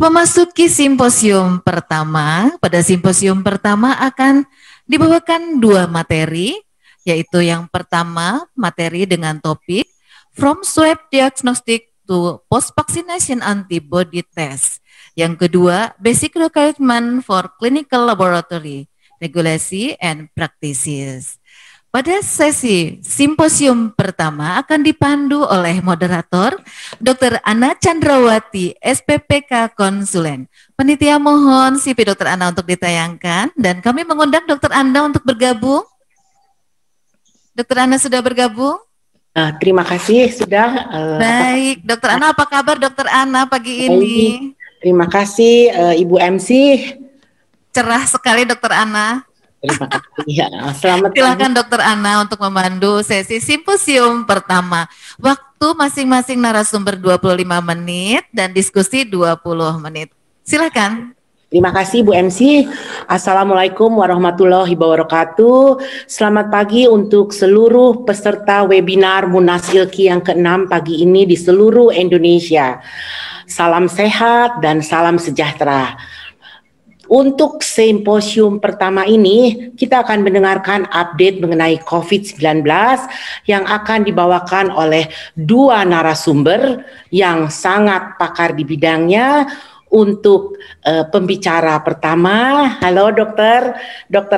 Memasuki simposium pertama, pada simposium pertama akan dibawakan dua materi, yaitu yang pertama materi dengan topik From Swab Diagnostic to Post-Vaccination Antibody Test. Yang kedua, Basic Requirement for Clinical Laboratory, Regulation and Practices. Pada sesi simposium pertama akan dipandu oleh moderator Dr. Ana Chandrawati, SPPK Konsulen. Panitia mohon CV Dr. Ana untuk ditayangkan dan kami mengundang Dr. Ana untuk bergabung. Dr. Ana sudah bergabung? Terima kasih sudah. Baik, Dr. Ana apa kabar Dr. Ana pagi ini? Terima kasih Ibu MC. Cerah sekali Dr. Ana. Terima kasih. Ya, selamat Silakan Dr. Ana untuk memandu sesi simposium pertama. Waktu masing-masing narasumber 25 menit dan diskusi 20 menit. Silakan. Terima kasih Bu MC. Assalamualaikum warahmatullahi wabarakatuh. Selamat pagi untuk seluruh peserta webinar Munas Ilki yang ke-6 pagi ini di seluruh Indonesia. Salam sehat dan salam sejahtera. Untuk simposium pertama ini, kita akan mendengarkan update mengenai COVID-19 yang akan dibawakan oleh dua narasumber yang sangat pakar di bidangnya. Untuk pembicara pertama, halo Dr.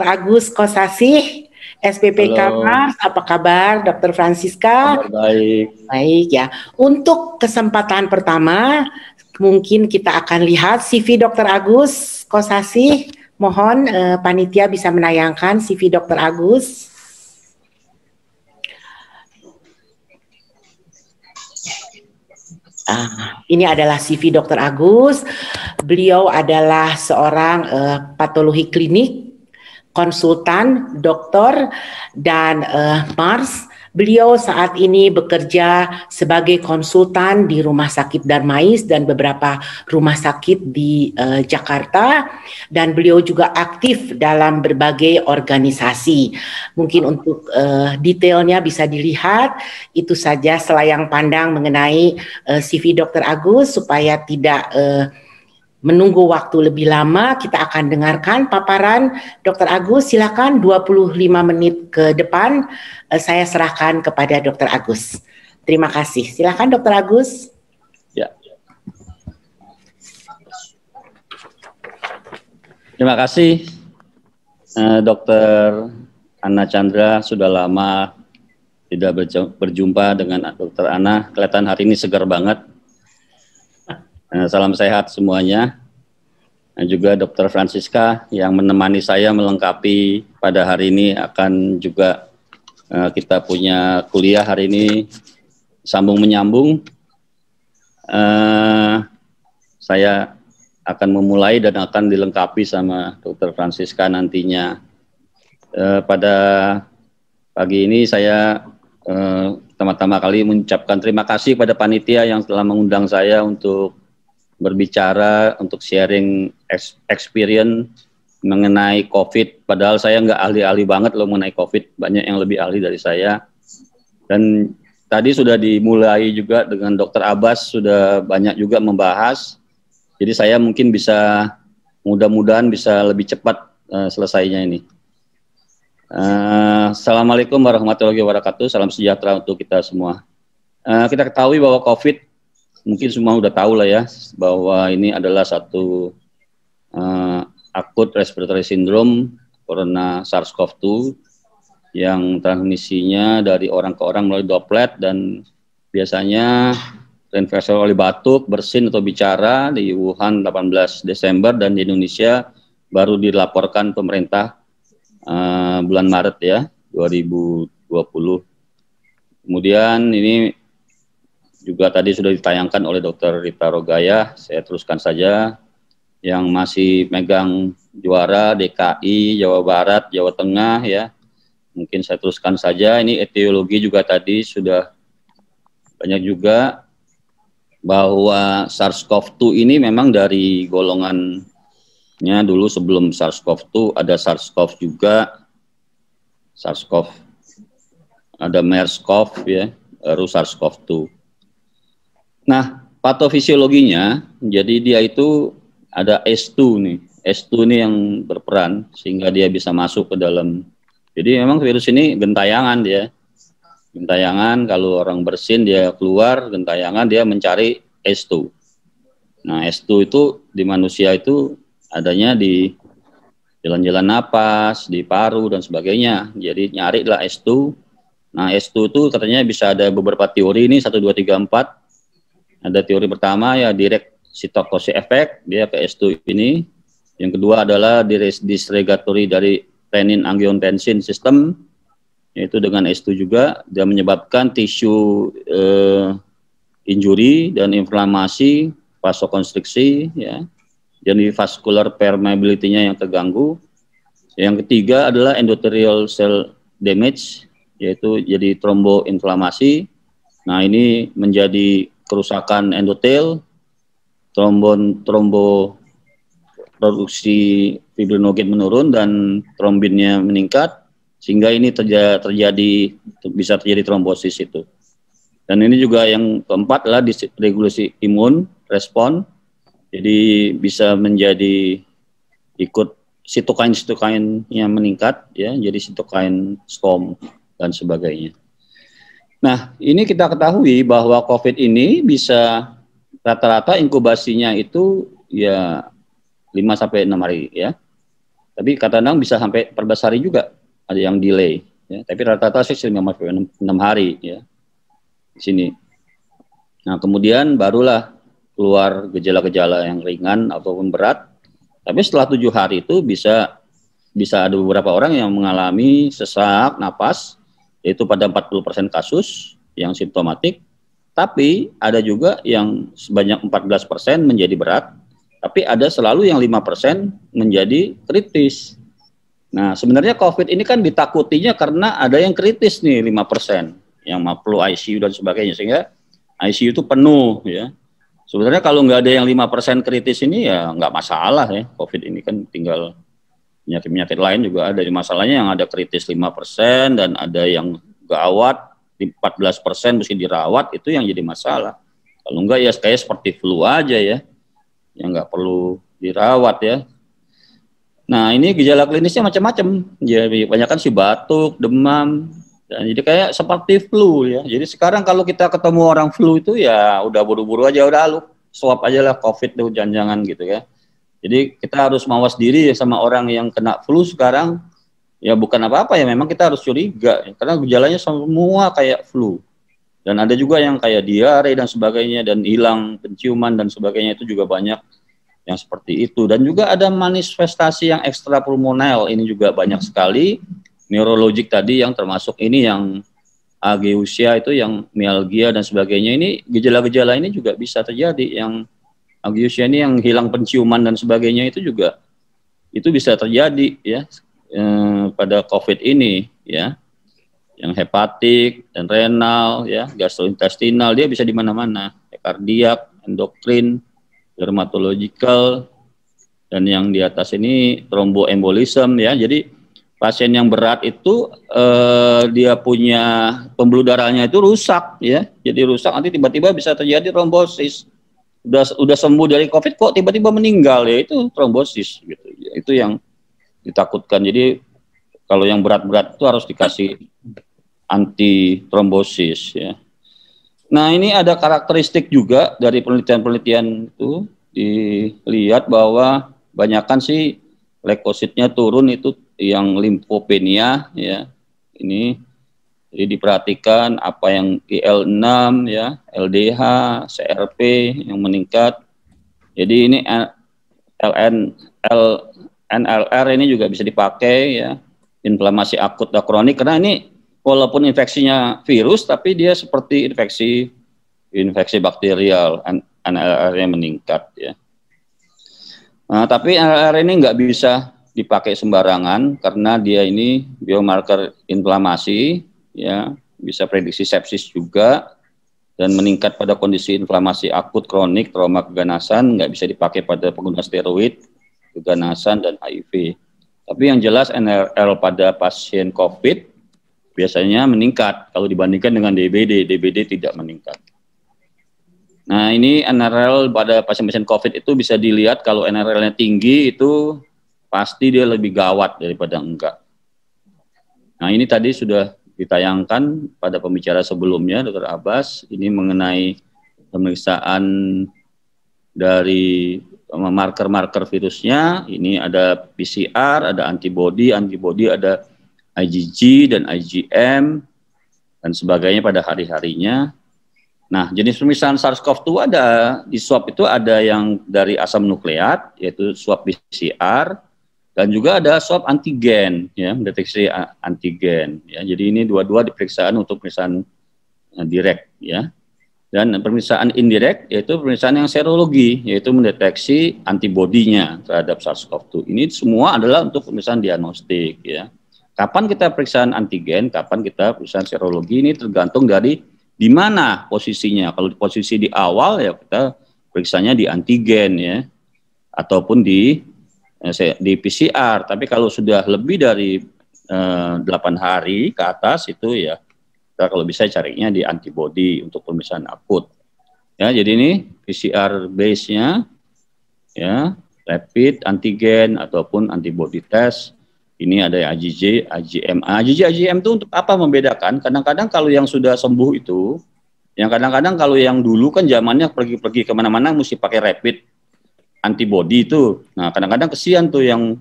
Agus Kosasih, SPPK Mars, apa kabar Dr. Francisca? Baik. Baik ya. Untuk kesempatan pertama, mungkin kita akan lihat CV Dr. Agus Kosasih. Mohon panitia bisa menayangkan CV Dr. Agus. Ini adalah CV Dr. Agus. Beliau adalah seorang patologi klinik, konsultan, dokter, dan Mars. Beliau saat ini bekerja sebagai konsultan di Rumah Sakit Darmais dan beberapa rumah sakit di Jakarta, dan beliau juga aktif dalam berbagai organisasi. Mungkin untuk detailnya bisa dilihat. Itu saja selayang pandang mengenai CV Dr. Agus supaya tidak menunggu waktu lebih lama. Kita akan dengarkan paparan Dr. Agus. Silakan 25 menit ke depan saya serahkan kepada Dr. Agus. Terima kasih. Silakan Dr. Agus. Ya. Terima kasih Dr. Ana Chandra. Sudah lama tidak berjumpa dengan Dr. Ana. Kelihatan hari ini segar banget. Salam sehat semuanya. Dan juga Dr. Francisca yang menemani saya melengkapi pada hari ini. Akan juga kita punya kuliah hari ini sambung menyambung. Saya akan memulai dan akan dilengkapi sama Dr. Francisca nantinya. Pada pagi ini saya pertama-tama kali mengucapkan terima kasih pada panitia yang telah mengundang saya untuk berbicara, untuk sharing experience mengenai COVID. Padahal saya nggak ahli-ahli banget loh mengenai COVID, banyak yang lebih ahli dari saya. Dan tadi sudah dimulai juga dengan Dr. Abbas, sudah banyak juga membahas. Jadi saya mungkin bisa, mudah-mudahan bisa lebih cepat selesainya ini. Assalamualaikum warahmatullahi wabarakatuh, salam sejahtera untuk kita semua. Kita ketahui bahwa COVID, mungkin semua udah tahu lah ya, bahwa ini adalah satu acute respiratory syndrome karena SARS-CoV-2 yang transmisinya dari orang ke orang melalui droplet dan biasanya terinfeksi oleh batuk, bersin atau bicara di Wuhan 18 Desember dan di Indonesia baru dilaporkan pemerintah bulan Maret ya 2020. Kemudian ini juga tadi sudah ditayangkan oleh Dr. Rita Rogaya, saya teruskan saja. Yang masih megang juara DKI, Jawa Barat, Jawa Tengah ya. Mungkin saya teruskan saja, ini etiologi juga tadi sudah banyak juga bahwa SARS-CoV-2 ini memang dari golongannya dulu sebelum SARS-CoV-2 ada SARS-CoV juga, SARS-CoV, ada MERS-CoV ya, baru SARS-CoV-2. Nah, patofisiologinya, jadi dia itu ada S2 nih. S2 ini yang berperan sehingga dia bisa masuk ke dalam. Jadi memang virus ini gentayangan dia. Gentayangan, kalau orang bersin dia keluar, gentayangan dia mencari S2. Nah, S2 itu di manusia itu adanya di jalan-jalan napas, di paru dan sebagainya. Jadi nyari lah S2. Nah, S2 itu katanya bisa ada beberapa teori ini, 1, 2, 3, 4. Ada teori pertama ya direct cytocross effect, dia ke S2 ini. Yang kedua adalah dysregulatory dari renin-angiotensin system, yaitu dengan S2 juga, dia menyebabkan tisu injury dan inflamasi, vasokonstriksi, ya. Jadi vascular permeability-nya yang terganggu. Yang ketiga adalah endothelial cell damage, yaitu jadi tromboinflamasi. Nah, ini menjadi kerusakan endotel, produksi fibrinogen menurun dan trombinnya meningkat, sehingga ini bisa terjadi trombosis itu. Dan ini juga yang keempat adalah regulasi imun respon, jadi bisa menjadi ikut sitokain-sitokainnya meningkat, ya, jadi sitokain storm dan sebagainya. Nah, ini kita ketahui bahwa COVID ini bisa rata-rata inkubasinya itu ya 5-6 hari ya. Tapi kadang bisa sampai 14 hari juga, ada yang delay ya. Tapi rata-rata sih 5-6 hari ya di sini. Nah, kemudian barulah keluar gejala-gejala yang ringan ataupun berat. Tapi setelah 7 hari itu bisa ada beberapa orang yang mengalami sesak napas, yaitu pada 40% kasus yang simptomatik. Tapi ada juga yang sebanyak 14% menjadi berat. Tapi ada selalu yang 5% menjadi kritis. Nah, sebenarnya COVID ini kan ditakutinya karena ada yang kritis nih 5%, yang perlu ICU dan sebagainya, sehingga ICU itu penuh ya. Sebenarnya kalau nggak ada yang 5% kritis ini ya nggak masalah ya. COVID ini kan tinggal penyakit-penyakit lain juga ada. Masalahnya yang ada kritis 5% dan ada yang gawat 14% mesti dirawat, itu yang jadi masalah. Kalau enggak ya kayak seperti flu aja ya, yang nggak perlu dirawat ya. Nah, ini gejala klinisnya macam-macam. Jadi kebanyakan sih batuk, demam, dan jadi kayak seperti flu ya. Jadi sekarang kalau kita ketemu orang flu itu ya udah buru-buru aja, udah lu swab aja lah COVID tuh, jangan-jangan gitu ya. Jadi kita harus mawas diri ya sama orang yang kena flu sekarang. Ya bukan apa-apa ya, memang kita harus curiga ya, karena gejalanya semua kayak flu. Dan ada juga yang kayak diare dan sebagainya, dan hilang penciuman dan sebagainya, itu juga banyak yang seperti itu. Dan juga ada manifestasi yang ekstrapulmonal, ini juga banyak sekali. Neurologik tadi yang termasuk ini yang ageusia itu yang mialgia dan sebagainya, ini gejala-gejala ini juga bisa terjadi. Yang ageusia ini yang hilang penciuman dan sebagainya itu juga itu bisa terjadi ya pada COVID ini ya. Yang hepatik dan renal ya, gastrointestinal, dia bisa di mana-mana, kardiak, endokrin, dermatological, dan yang di atas ini tromboembolism ya. Jadi pasien yang berat itu dia punya pembuluh darahnya itu rusak ya. Jadi rusak, nanti tiba-tiba bisa terjadi trombosis. Udah sembuh dari COVID kok tiba-tiba meninggal, ya itu trombosis gitu. Itu yang ditakutkan. Jadi kalau yang berat-berat itu harus dikasih anti trombosis ya. Nah, ini ada karakteristik juga dari penelitian-penelitian itu, dilihat bahwa banyakkan sih leukositnya turun itu yang limfopenia ya. Ini jadi diperhatikan apa yang IL6 ya, LDH, CRP yang meningkat. Jadi ini NLR ini juga bisa dipakai ya, inflamasi akut dan kronik, karena ini walaupun infeksinya virus tapi dia seperti infeksi bakterial, NLR-nya meningkat ya. Nah, tapi NLR ini nggak bisa dipakai sembarangan karena dia ini biomarker inflamasi ya, bisa prediksi sepsis juga, dan meningkat pada kondisi inflamasi akut kronik, trauma keganasan, nggak bisa dipakai pada pengguna steroid, keganasan, dan HIV. Tapi yang jelas NRL pada pasien COVID biasanya meningkat kalau dibandingkan dengan DBD. DBD tidak meningkat. Nah, ini NRL pada pasien-pasien COVID itu bisa dilihat kalau NRL-nya tinggi itu pasti dia lebih gawat daripada enggak. Nah, ini tadi sudah ditayangkan pada pembicara sebelumnya, Dr. Abbas, ini mengenai pemeriksaan dari marker-marker virusnya. Ini ada PCR, ada antibody ada IgG dan IgM, dan sebagainya pada hari-harinya. Nah, jenis pemeriksaan SARS-CoV-2 ada, di swab itu ada yang dari asam nukleat, yaitu swab PCR, dan juga ada swab antigen, ya, mendeteksi antigen. Ya, jadi ini dua-dua pemeriksaan untuk pemeriksaan direct, ya. Dan pemeriksaan indirect yaitu pemeriksaan yang serologi, yaitu mendeteksi antibodinya terhadap SARS-CoV-2. Ini semua adalah untuk pemeriksaan diagnostik, ya. Kapan kita pemeriksaan antigen, kapan kita pemeriksaan serologi, ini tergantung dari di mana posisinya. Kalau posisi di awal ya kita periksanya di antigen, ya, ataupun di PCR. Tapi kalau sudah lebih dari 8 hari ke atas itu ya kita kalau bisa carinya di antibody untuk pemeriksaan akut. Ya, jadi ini PCR base-nya, ya, rapid antigen ataupun antibody test. Ini ada IgG, IgM. IgG, IgM itu untuk apa membedakan? Kadang-kadang kalau yang sudah sembuh itu, yang kadang-kadang kalau yang dulu kan zamannya pergi-pergi kemana-mana mesti pakai rapid antibody itu. Nah, kadang-kadang kesian tuh yang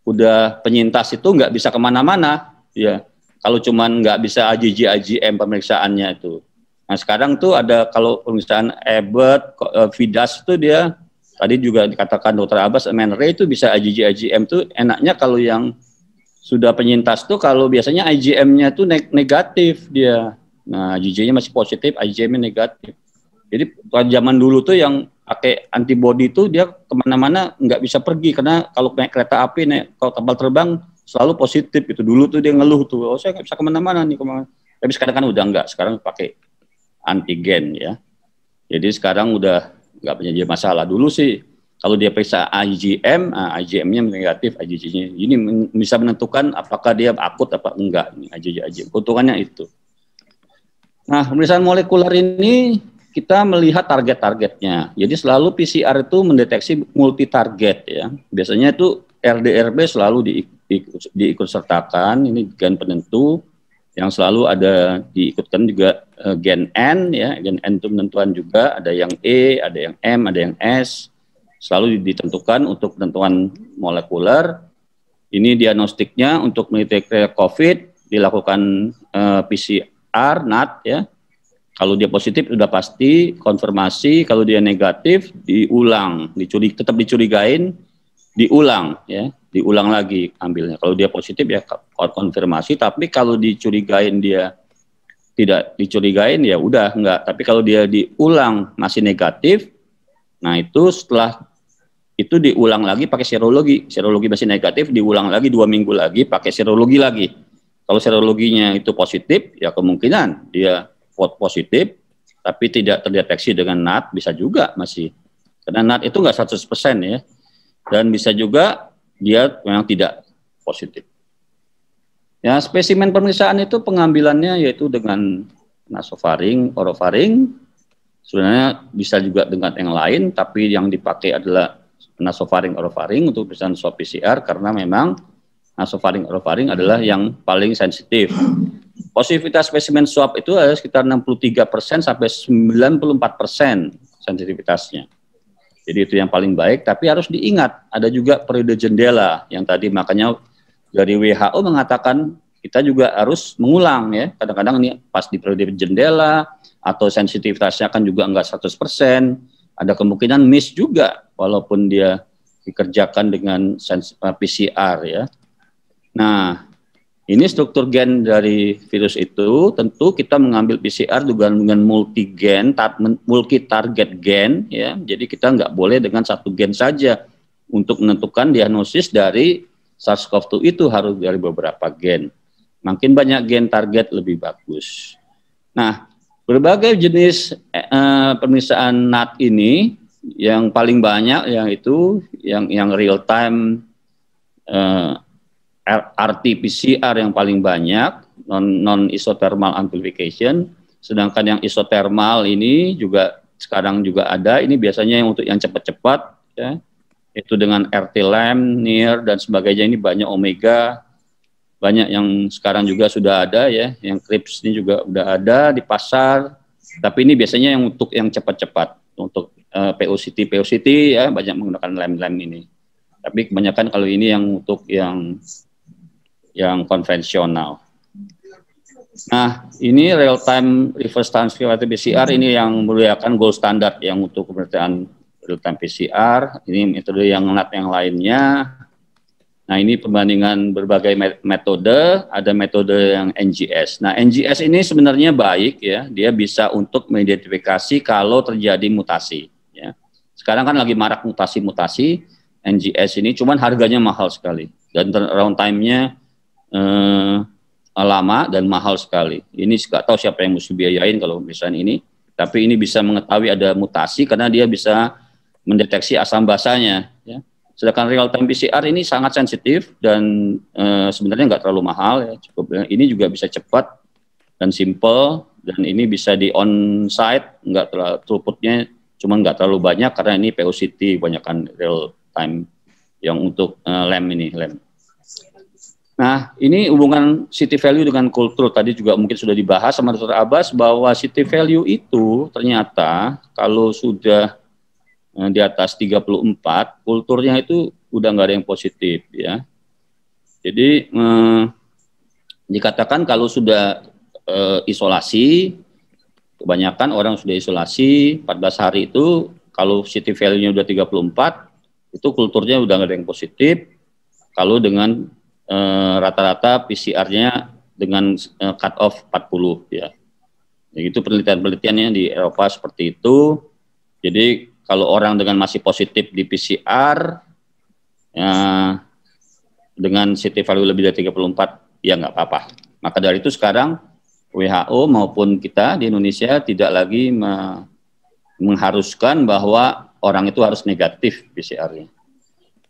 udah penyintas itu nggak bisa kemana-mana, ya. Kalau cuman nggak bisa IgG, IgM pemeriksaannya itu. Nah, sekarang tuh ada kalau pemeriksaan Abbott, Vidas itu dia tadi juga dikatakan Dr. Abbas, MNRE itu bisa IgG, IgM tuh enaknya kalau yang sudah penyintas tuh kalau biasanya IgM-nya tuh negatif dia. Nah, IgG-nya masih positif, IgM-nya negatif. Jadi pada zaman dulu tuh yang pakai antibody itu dia kemana-mana nggak bisa pergi karena kalau naik kereta api, kalau kapal terbang selalu positif itu. Dulu tuh dia ngeluh tuh, oh saya nggak bisa kemana-mana nih. Tapi sekarang kan udah enggak, sekarang pakai antigen, ya. Jadi sekarang udah nggak punya masalah. Dulu sih kalau dia periksa IgM, IgM-nya negatif, IgG-nya ini bisa menentukan apakah dia akut apa enggak, IgG. Keuntungannya itu. Nah, pemeriksaan molekuler ini kita melihat target-targetnya. Jadi selalu PCR itu mendeteksi multi target, ya. Biasanya itu RDRB selalu diikut sertakan, ini gen penentu yang selalu ada diikutkan juga gen N, ya. Gen N itu penentuan juga, ada yang E, ada yang M, ada yang S, selalu ditentukan untuk penentuan molekuler. Ini diagnostiknya untuk mendeteksi COVID dilakukan PCR, NAT, ya. Kalau dia positif sudah pasti konfirmasi, kalau dia negatif diulang, tetap dicurigain, diulang, ya, diulang lagi ambilnya. Kalau dia positif ya konfirmasi, tapi kalau dicurigain dia tidak dicurigain ya udah enggak. Tapi kalau dia diulang masih negatif, nah itu setelah itu diulang lagi pakai serologi masih negatif, diulang lagi 2 minggu lagi pakai serologi lagi. Kalau serologinya itu positif, ya kemungkinan dia positif, tapi tidak terdeteksi dengan NAT, bisa juga masih. Karena NAT itu enggak 100% ya. Dan bisa juga dia memang tidak positif. Ya, spesimen pemeriksaan itu pengambilannya yaitu dengan nasofaring, orofaring. Sebenarnya bisa juga dengan yang lain, tapi yang dipakai adalah nasofaring, orofaring untuk pemeriksaan swab PCR karena memang nasofaring, orofaring adalah yang paling sensitif. Positivitas spesimen swab itu ada sekitar 63% sampai 94% sensitivitasnya. Jadi itu yang paling baik, tapi harus diingat ada juga periode jendela yang tadi makanya dari WHO mengatakan kita juga harus mengulang, ya. Kadang-kadang ini pas di periode jendela atau sensitivitasnya kan juga enggak 100%, ada kemungkinan miss juga walaupun dia dikerjakan dengan PCR, ya. Nah, ini struktur gen dari virus itu, tentu kita mengambil PCR dengan multi target gen, ya. Jadi kita nggak boleh dengan satu gen saja untuk menentukan diagnosis dari SARS-CoV-2 itu harus dari beberapa gen. Makin banyak gen target lebih bagus. Nah, berbagai jenis pemeriksaan NAT ini yang paling banyak yaitu yang real time RT-PCR yang paling banyak, non isothermal amplification, sedangkan yang isothermal ini juga sekarang juga ada. Ini biasanya yang untuk yang cepat-cepat, ya, itu dengan RT-LAMP, NIR dan sebagainya. Ini banyak Omega, banyak yang sekarang juga sudah ada ya, yang Krips ini juga udah ada di pasar. Tapi ini biasanya yang untuk yang cepat-cepat, untuk POCT ya banyak menggunakan LAMP ini. Tapi kebanyakan kalau ini yang untuk yang konvensional. Nah, ini real time reverse transcript PCR ini yang merupakan gold standard yang untuk pemeriksaan real time PCR. Ini metode yang lainnya. Nah, ini perbandingan berbagai metode, ada metode yang NGS. Nah, NGS ini sebenarnya baik ya, dia bisa untuk mengidentifikasi kalau terjadi mutasi ya. Sekarang kan lagi marak mutasi-mutasi, NGS ini cuman harganya mahal sekali dan turnaround time-nya lama dan mahal sekali. Ini nggak tahu siapa yang mesti biayain kalau misalnya ini, tapi ini bisa mengetahui ada mutasi karena dia bisa mendeteksi asam basanya ya. Sedangkan real time PCR ini sangat sensitif dan sebenarnya nggak terlalu mahal ya, cukup. Ini juga bisa cepat dan simple dan ini bisa di on site, nggak terlalu throughputnya, cuman nggak terlalu banyak karena ini POCT banyakkan real time yang untuk LAMP ini LAMP. Nah, ini hubungan city value dengan kultur tadi juga mungkin sudah dibahas sama Dr. Abbas bahwa city value itu ternyata kalau sudah di atas 34, kulturnya itu udah nggak ada yang positif ya. Jadi dikatakan kalau sudah isolasi, kebanyakan orang sudah isolasi 14 hari itu, kalau city value-nya udah 34, itu kulturnya udah nggak ada yang positif. Kalau dengan rata-rata PCR-nya dengan cut off 40 ya. Begitu penelitian-penelitiannya di Eropa seperti itu. Jadi kalau orang dengan masih positif di PCR ya, dengan city value lebih dari 34 ya nggak apa-apa. Maka dari itu sekarang WHO maupun kita di Indonesia tidak lagi mengharuskan bahwa orang itu harus negatif PCR-nya.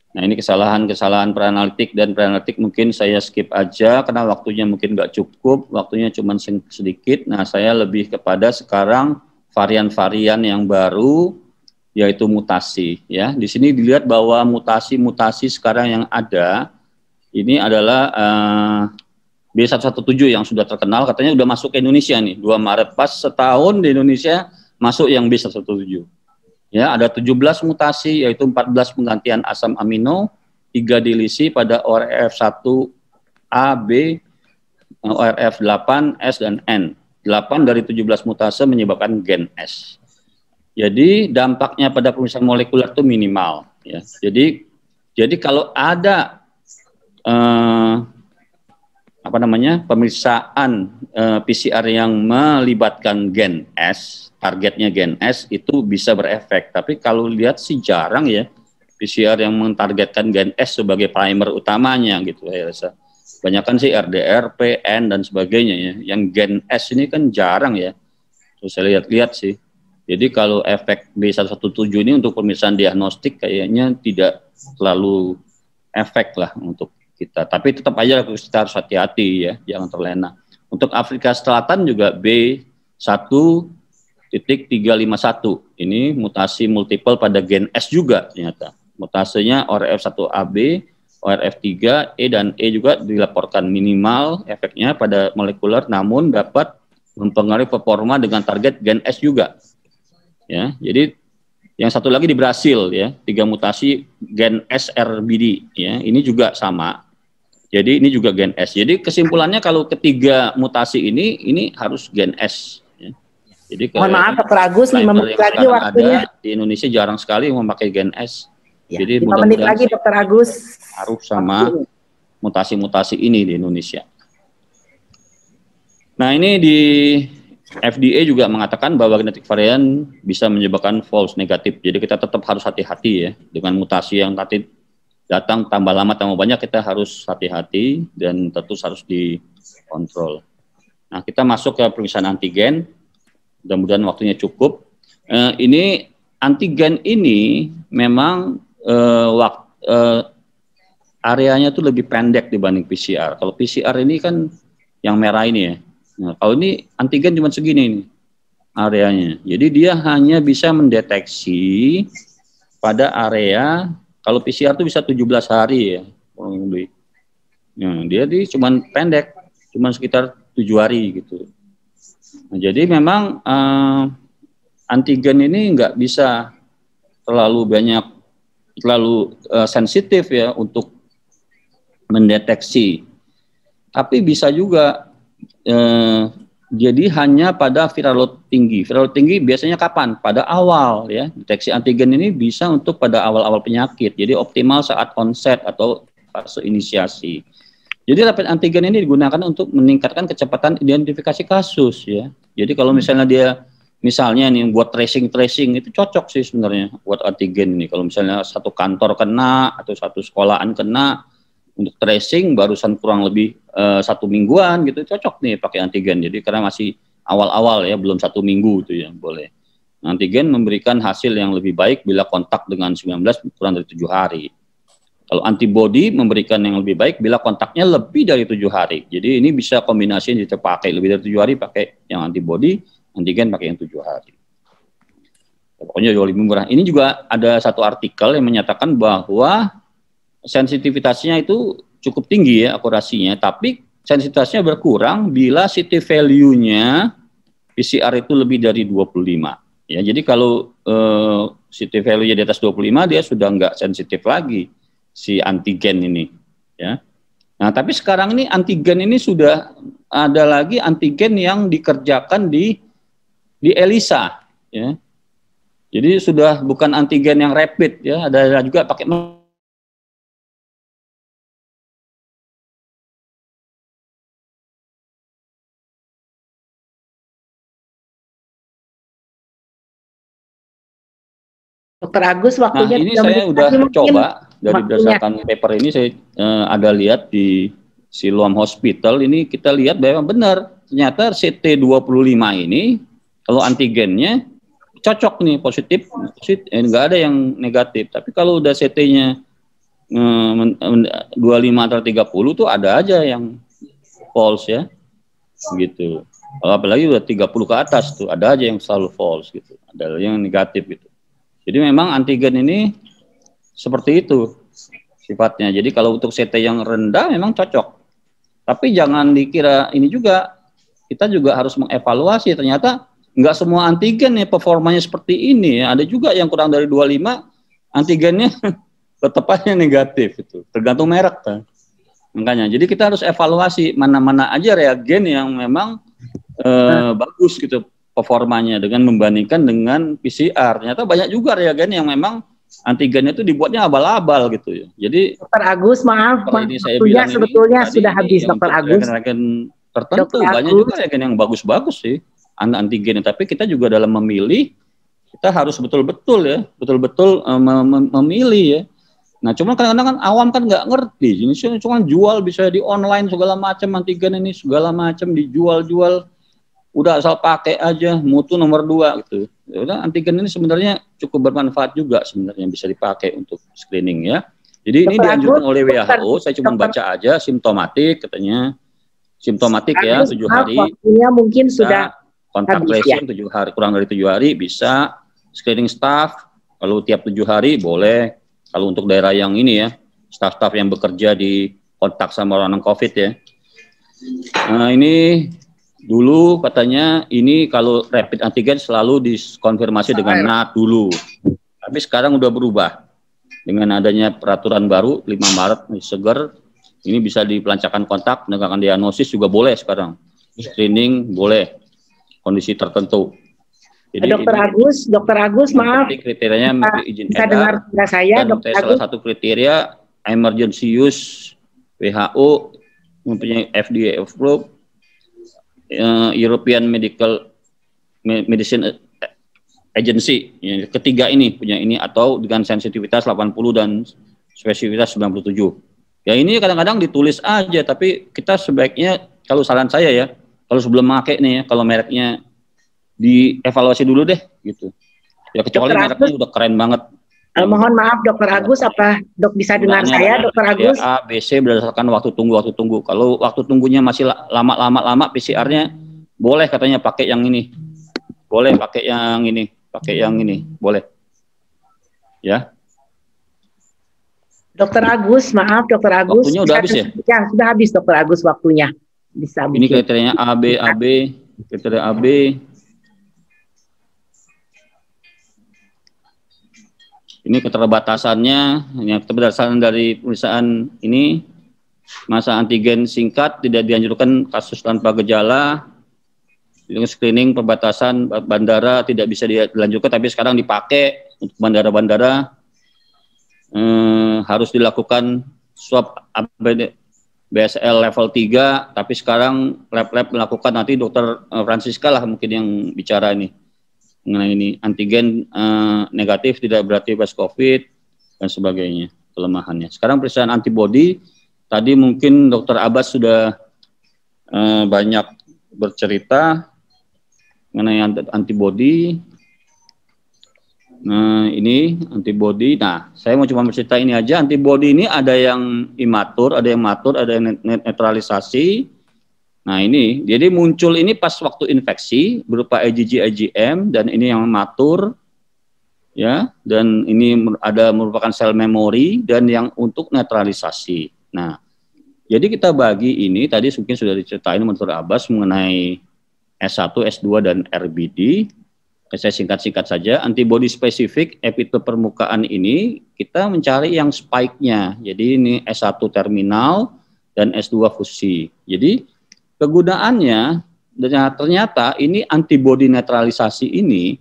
Nah, ini kesalahan-kesalahan peranalitik dan peranalitik mungkin saya skip aja karena waktunya mungkin nggak cukup, waktunya cuma sedikit. Nah, saya lebih kepada sekarang varian-varian yang baru yaitu mutasi ya. Di sini dilihat bahwa mutasi-mutasi sekarang yang ada ini adalah B117 yang sudah terkenal, katanya udah masuk ke Indonesia nih, 2 Maret pas setahun di Indonesia masuk yang B117. Ya, ada 17 mutasi yaitu 14 penggantian asam amino, 3 delisi pada ORF1A, B, ORF8, S dan N. 8 dari 17 mutasi menyebabkan gen S. Jadi dampaknya pada pemeriksaan molekuler itu minimal ya. Jadi kalau ada pemeriksaan PCR yang melibatkan gen S, targetnya gen S itu bisa berefek. Tapi kalau lihat sih jarang ya PCR yang mentargetkan gen S sebagai primer utamanya gitu ya. Kebanyakan sih RDR, PN dan sebagainya ya. Yang gen S ini kan jarang ya. Terus saya lihat-lihat sih. Jadi kalau efek B117 ini untuk pemeriksaan diagnostik kayaknya tidak terlalu efek lah untuk kita. Tapi tetap aja kita harus hati-hati ya, jangan terlena. Untuk Afrika Selatan juga B1.351. Ini mutasi multiple pada gen S juga ternyata. Mutasinya ORF1AB, ORF3, E dan E juga dilaporkan minimal efeknya pada molekuler namun dapat mempengaruhi performa dengan target gen S juga. Ya, jadi yang satu lagi di Brasil ya, 3 mutasi gen SRBD ya, ini juga sama. Jadi ini juga gen S. Jadi kesimpulannya kalau ketiga mutasi ini harus gen S. Ya. Jadi mohon maaf Dr. Agus, 5 menit lagi waktunya. Di Indonesia jarang sekali memakai gen S. Ya, jadi 5 menit lagi Dr. Agus. Harus sama mutasi-mutasi ini di Indonesia. Nah ini di FDA juga mengatakan bahwa genetik varian bisa menyebabkan false negatif. Jadi kita tetap harus hati-hati ya dengan mutasi yang nanti datang tambah lama tambah banyak, kita harus hati-hati dan tentu harus dikontrol. Nah kita masuk ke pemeriksaan antigen. Mudah-mudahan waktunya cukup. Ini antigen ini memang areanya tuh lebih pendek dibanding PCR. Kalau PCR ini kan yang merah ini ya. Nah, kalau ini antigen cuma segini ini. areanya. Jadi dia hanya bisa mendeteksi pada area, kalau PCR itu bisa 17 hari ya. Dia cuman pendek, cuman sekitar 7 hari gitu. Nah, jadi memang antigen ini nggak bisa terlalu sensitif ya untuk mendeteksi. Tapi bisa juga jadi hanya pada viral load tinggi. Viral load tinggi biasanya kapan? Pada awal ya. Deteksi antigen ini bisa untuk pada awal-awal penyakit. Jadi optimal saat onset atau fase inisiasi. Jadi rapid antigen ini digunakan untuk meningkatkan kecepatan identifikasi kasus ya. Jadi kalau misalnya misalnya nih buat tracing itu cocok sih sebenarnya buat antigen ini. Kalau misalnya satu kantor kena atau satu sekolahan kena, untuk tracing barusan kurang lebih 1 mingguan gitu, cocok nih pakai antigen. Jadi karena masih awal-awal ya, belum 1 minggu itu ya boleh. Nah, antigen memberikan hasil yang lebih baik bila kontak dengan 19 kurang dari 7 hari. Kalau antibody memberikan yang lebih baik bila kontaknya lebih dari 7 hari. Jadi ini bisa kombinasi yang dipakai lebih dari 7 hari pakai yang antibody, antigen pakai yang 7 hari. Pokoknya jauh lebih murah. Ini juga ada satu artikel yang menyatakan bahwa sensitivitasnya itu cukup tinggi ya akurasinya, tapi sensitivitasnya berkurang bila CT value-nya PCR itu lebih dari 25. Ya, jadi kalau CT value-nya di atas 25 dia sudah nggak sensitif lagi si antigen ini ya. Nah, tapi sekarang ini antigen ini sudah ada lagi antigen yang dikerjakan di ELISA ya. Jadi sudah bukan antigen yang rapid ya, ada juga pakai Dokter Agus, waktunya. Nah, ini saya udah coba dari berdasarkan paper ini saya ada lihat di Siloam Hospital ini, kita lihat bahwa benar ternyata CT25 ini kalau antigennya cocok nih, positif enggak ada yang negatif. Tapi kalau udah CT-nya 25 atau 30 tuh ada aja yang false ya. Gitu. Kalau apalagi udah 30 ke atas tuh ada aja yang selalu false gitu. Ada yang negatif gitu. Jadi memang antigen ini seperti itu sifatnya. Jadi kalau untuk CT yang rendah memang cocok. Tapi jangan dikira ini juga, kita juga harus mengevaluasi. Ternyata nggak semua antigen nih performanya seperti ini. Ada juga yang kurang dari 25 antigennya tetap aja negatif itu. Tergantung merek kan. Makanya, jadi kita harus evaluasi mana-mana aja reagen yang memang bagus gitu performanya dengan membandingkan dengan PCR. Ternyata banyak juga reagen yang memang antigennya itu dibuatnya abal-abal gitu ya. Jadi Dokter Agus, maaf, ini saya bilang sebetulnya ini, sudah habis Dokter Agus. Reagen tertentu banyak juga reagen yang bagus-bagus sih antigen, tapi kita juga dalam memilih kita harus betul-betul ya, betul-betul memilih ya. Nah, cuma kadang-kadang kan awam kan nggak ngerti. Ini cuma jual bisa di online segala macam antigen ini segala macam dijual-jual. Udah asal pakai aja, mutu nomor 2 gitu. Ya udah, antigen ini sebenarnya cukup bermanfaat juga sebenarnya bisa dipakai untuk screening ya. Jadi ini dianjurkan oleh WHO, saya cuma baca aja simptomatik katanya. Simptomatik ya 7 hari. Waktunya mungkin sudah kontak tracing 7 hari, kurang dari 7 hari bisa. Screening staff kalau tiap 7 hari boleh. Kalau untuk daerah yang ini ya, staff-staff yang bekerja di kontak sama orang COVID ya. Nah, ini dulu katanya ini kalau rapid antigen selalu dikonfirmasi dengan NAT dulu. Tapi sekarang udah berubah. Dengan adanya peraturan baru 5 Maret seger, ini bisa dipelancakan kontak, menegakkan diagnosis juga boleh sekarang. Screening boleh, kondisi tertentu. Jadi Dokter Agus, maaf. Kriterianya izin bisa dengar saya, Dokter Agus. Salah satu kriteria emergency use WHO mempunyai FDA approved, European Medicine Agency. Yang ketiga ini punya ini atau dengan sensitivitas 80 dan spesifitas 97. Ya ini kadang-kadang ditulis aja, tapi kita sebaiknya kalau saran saya ya, kalau sebelum pakai nih ya, kalau mereknya dievaluasi dulu deh gitu. Ya kecuali mereknya udah keren banget. Mohon maaf Dokter Agus, apa Dok bisa dengar saya Dokter Agus? A, B, C berdasarkan waktu tunggu. Kalau waktu tunggunya masih lama PCR-nya boleh katanya pakai yang ini. Boleh pakai yang ini, boleh. Ya. Dokter Agus, maaf Dokter Agus. Waktunya udah habis ya? Ya, sudah habis Dokter Agus waktunya. Bisa Ini mungkin. kriterianya AB, kriteria AB. Ini keterbatasannya, yang keterbatasan dari pemeriksaan ini, masa antigen singkat, tidak dianjurkan kasus tanpa gejala, screening perbatasan bandara tidak bisa dilanjutkan, tapi sekarang dipakai untuk bandara-bandara, harus dilakukan swab BSL level 3, tapi sekarang lab-lab melakukan, nanti Dokter Francisca lah mungkin yang bicara ini mengenai ini, antigen negatif tidak berarti pas COVID dan sebagainya, kelemahannya. Sekarang pemeriksaan antibody, tadi mungkin Dokter Abbas sudah banyak bercerita mengenai antibody. Nah, ini antibody. Nah, saya mau cuma bercerita ini aja. Antibody ini ada yang imatur, ada yang matur, ada yang netralisasi. Nah, ini jadi muncul ini pas waktu infeksi berupa IgG, IgM, dan ini yang matur, ya. Dan ini ada merupakan sel memori dan yang untuk netralisasi. Nah, jadi kita bagi ini tadi mungkin sudah diceritain Dr. Abbas mengenai S1, S2 dan RBD. Saya singkat-singkat saja, antibody spesifik epitop permukaan ini kita mencari yang spike-nya. Jadi ini S1 terminal dan S2 fusi. Jadi kegunaannya ternyata ini antibody netralisasi ini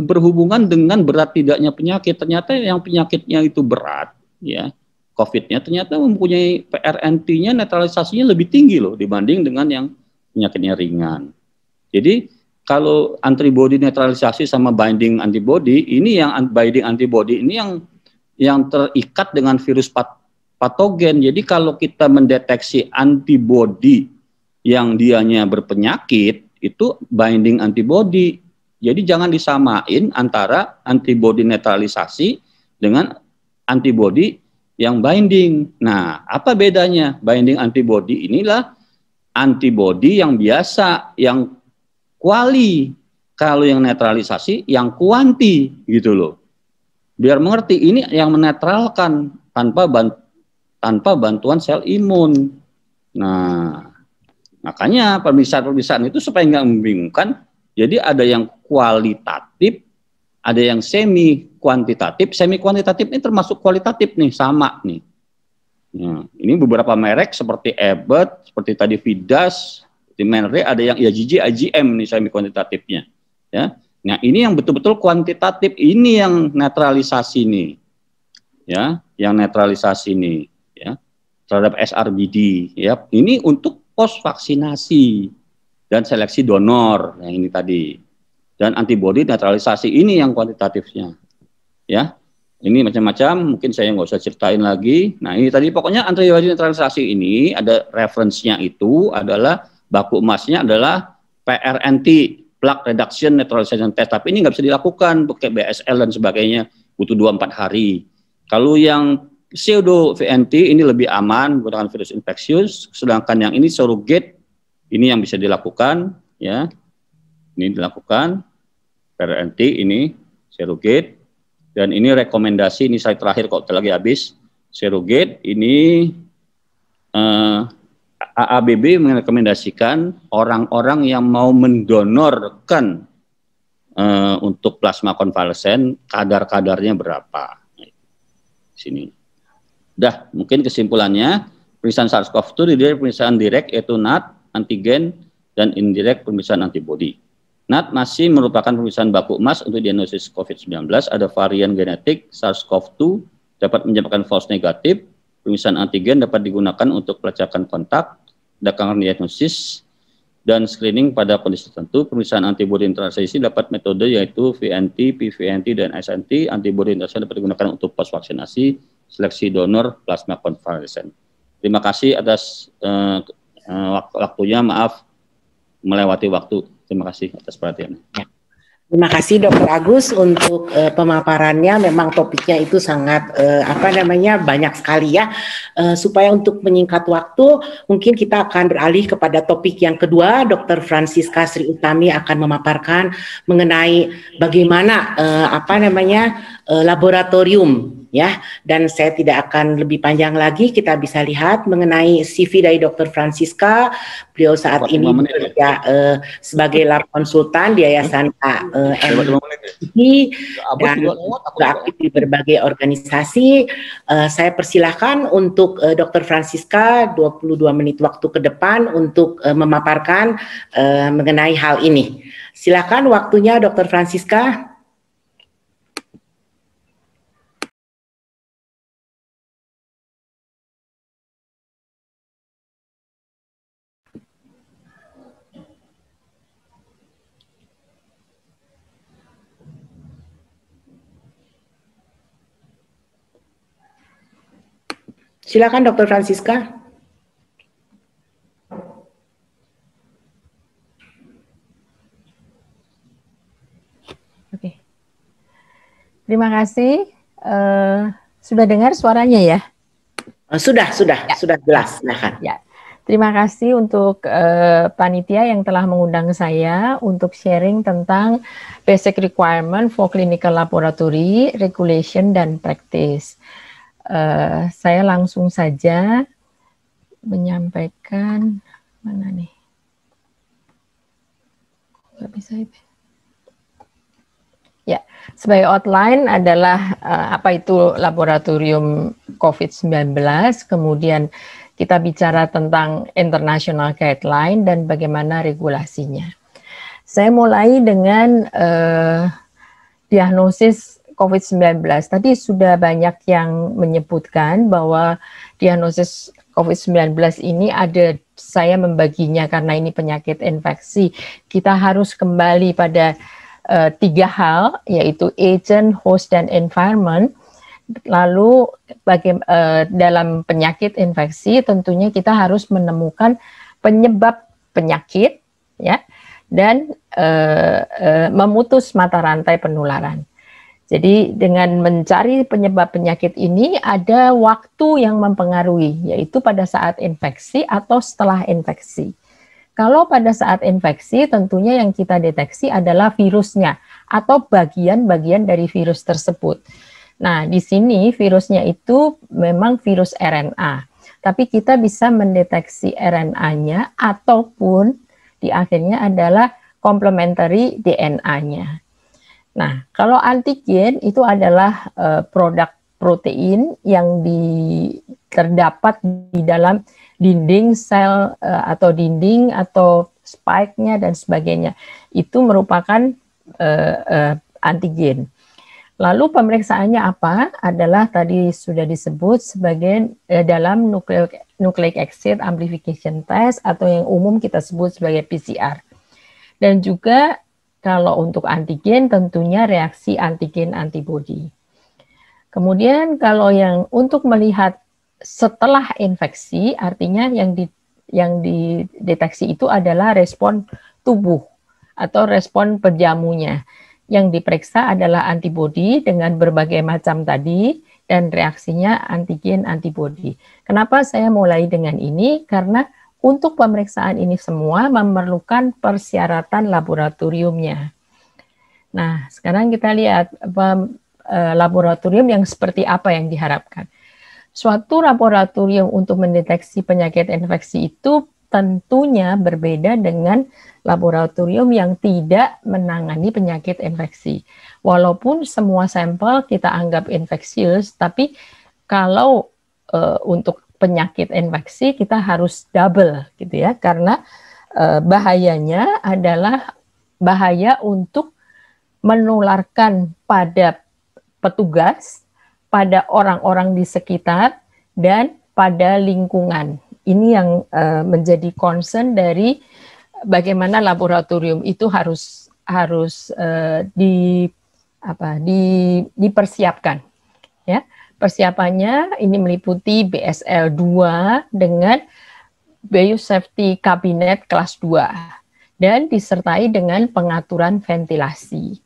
berhubungan dengan berat tidaknya penyakit. Ternyata yang penyakitnya itu berat, ya, COVID-nya ternyata mempunyai PRNT-nya netralisasinya lebih tinggi loh dibanding dengan yang penyakitnya ringan. Jadi kalau antibody netralisasi sama binding antibody, ini yang binding antibody ini yang terikat dengan virus patogen. Jadi kalau kita mendeteksi antibody yang dianya berpenyakit, itu binding antibody. Jadi jangan disamain antara antibody netralisasi dengan antibody yang binding. Nah, apa bedanya? Binding antibody inilah antibody yang biasa, yang kuali. Kalau yang netralisasi, yang kuanti, gitu loh. Biar mengerti, ini yang menetralkan tanpa bantuan sel imun. Nah, makanya pemeriksaan-pemeriksaan itu supaya nggak membingungkan. Jadi ada yang kualitatif, ada yang semi kuantitatif. Semi kuantitatif ini termasuk kualitatif nih, sama nih. Nah, ini beberapa merek seperti Abbott, seperti tadi Vidas, di Menre ada yang IgG, IgM nih semi kuantitatifnya, ya. Nah, ini yang betul-betul kuantitatif, ini yang netralisasi nih, ya, yang netralisasi nih, ya, terhadap SRBD, ya. Ini untuk pos vaksinasi dan seleksi donor, yang ini tadi, dan antibody netralisasi ini yang kuantitatifnya, ya. Ini macam-macam, mungkin saya nggak usah ceritain lagi. Nah, ini tadi pokoknya antibody netralisasi ini ada referensinya, itu adalah baku emasnya adalah PRNT, Plaque Reduction Neutralization Test. Tapi ini nggak bisa dilakukan pakai BSL dan sebagainya, butuh 2-4 hari. Kalau yang pseudo VNT ini lebih aman menggunakan virus infeksius, sedangkan yang ini surrogate ini yang bisa dilakukan, ya. Ini dilakukan PRNT ini surrogate, dan ini rekomendasi, ini slide terakhir kok lagi habis. Surrogate ini AABB merekomendasikan orang-orang yang mau mendonorkan untuk plasma konvalesen, kadar-kadarnya berapa. Sini. Dah, mungkin kesimpulannya, pemeriksaan SARS-CoV-2 dari pemeriksaan direct yaitu NAT, antigen, dan indirect pemeriksaan antibody. NAT masih merupakan pemeriksaan baku emas untuk diagnosis COVID-19, ada varian genetik SARS-CoV-2 dapat menyebabkan false negatif. Pemeriksaan antigen dapat digunakan untuk pelacakan kontak, tindakan diagnosis, dan screening pada kondisi tertentu. Pemeriksaan antibody netralisasi dapat metode yaitu VNT, PVNT, dan SNT. Antibody netralisasi dapat digunakan untuk pos vaksinasi, seleksi donor, plasma konvalesen. Terima kasih atas waktunya, maaf melewati waktu. Terima kasih atas perhatiannya. Terima kasih Dokter Agus untuk pemaparannya. Memang topiknya itu sangat banyak sekali ya. Supaya untuk menyingkat waktu, mungkin kita akan beralih kepada topik yang kedua. Dokter Francisca Sri Utami akan memaparkan mengenai bagaimana laboratorium ya. Dan saya tidak akan lebih panjang lagi. Kita bisa lihat mengenai CV dari Dokter Francisca. Beliau saat ini bekerja sebagai lab konsultan di Yayasan dan juga aktif di berbagai organisasi. Saya persilahkan untuk Dr. Francisca 22 menit waktu ke depan untuk memaparkan mengenai hal ini. Silakan waktunya Dr. Francisca. Silakan Dr. Francisca. Oke. Terima kasih. Sudah dengar suaranya ya? Sudah jelas. Silakan. Ya. Terima kasih untuk panitia yang telah mengundang saya untuk sharing tentang basic requirement for clinical laboratory, regulation, dan practice. Saya langsung saja menyampaikan mana nih? Nggak bisa itu. Ya, sebagai outline adalah apa itu laboratorium COVID-19, kemudian kita bicara tentang international guideline dan bagaimana regulasinya. Saya mulai dengan diagnosis COVID-19. Tadi sudah banyak yang menyebutkan bahwa diagnosis COVID-19 ini saya membaginya karena ini penyakit infeksi. Kita harus kembali pada 3 hal, yaitu agent, host, dan environment. Lalu dalam penyakit infeksi tentunya kita harus menemukan penyebab penyakit, ya, dan memutus mata rantai penularan. Jadi dengan mencari penyebab penyakit ini ada waktu yang mempengaruhi, yaitu pada saat infeksi atau setelah infeksi. Kalau pada saat infeksi tentunya yang kita deteksi adalah virusnya atau bagian-bagian dari virus tersebut. Nah, di sini virusnya itu memang virus RNA, tapi kita bisa mendeteksi RNA-nya ataupun di akhirnya adalah complementary DNA-nya. Nah, kalau antigen itu adalah produk protein yang terdapat di dalam dinding sel atau dinding atau spike-nya dan sebagainya. Itu merupakan antigen. Lalu pemeriksaannya apa? Adalah tadi sudah disebut sebagai dalam nucleic acid amplification test atau yang umum kita sebut sebagai PCR. Dan juga kalau untuk antigen tentunya reaksi antigen antibodi. Kemudian kalau yang untuk melihat setelah infeksi, artinya yang dideteksi itu adalah respon tubuh atau respon penjamunya. Yang diperiksa adalah antibodi dengan berbagai macam tadi dan reaksinya antigen antibodi. Kenapa saya mulai dengan ini? Karena untuk pemeriksaan ini semua memerlukan persyaratan laboratoriumnya. Nah, sekarang kita lihat laboratorium yang seperti apa yang diharapkan. Suatu laboratorium untuk mendeteksi penyakit infeksi itu tentunya berbeda dengan laboratorium yang tidak menangani penyakit infeksi. Walaupun semua sampel kita anggap infeksius, tapi kalau untuk penyakit infeksi kita harus double gitu ya, karena bahayanya adalah bahaya untuk menularkan pada petugas, pada orang-orang di sekitar, dan pada lingkungan. Ini yang menjadi concern dari bagaimana laboratorium itu harus dipersiapkan. Ya, persiapannya ini meliputi BSL 2 dengan Biosafety Cabinet kelas 2 dan disertai dengan pengaturan ventilasi.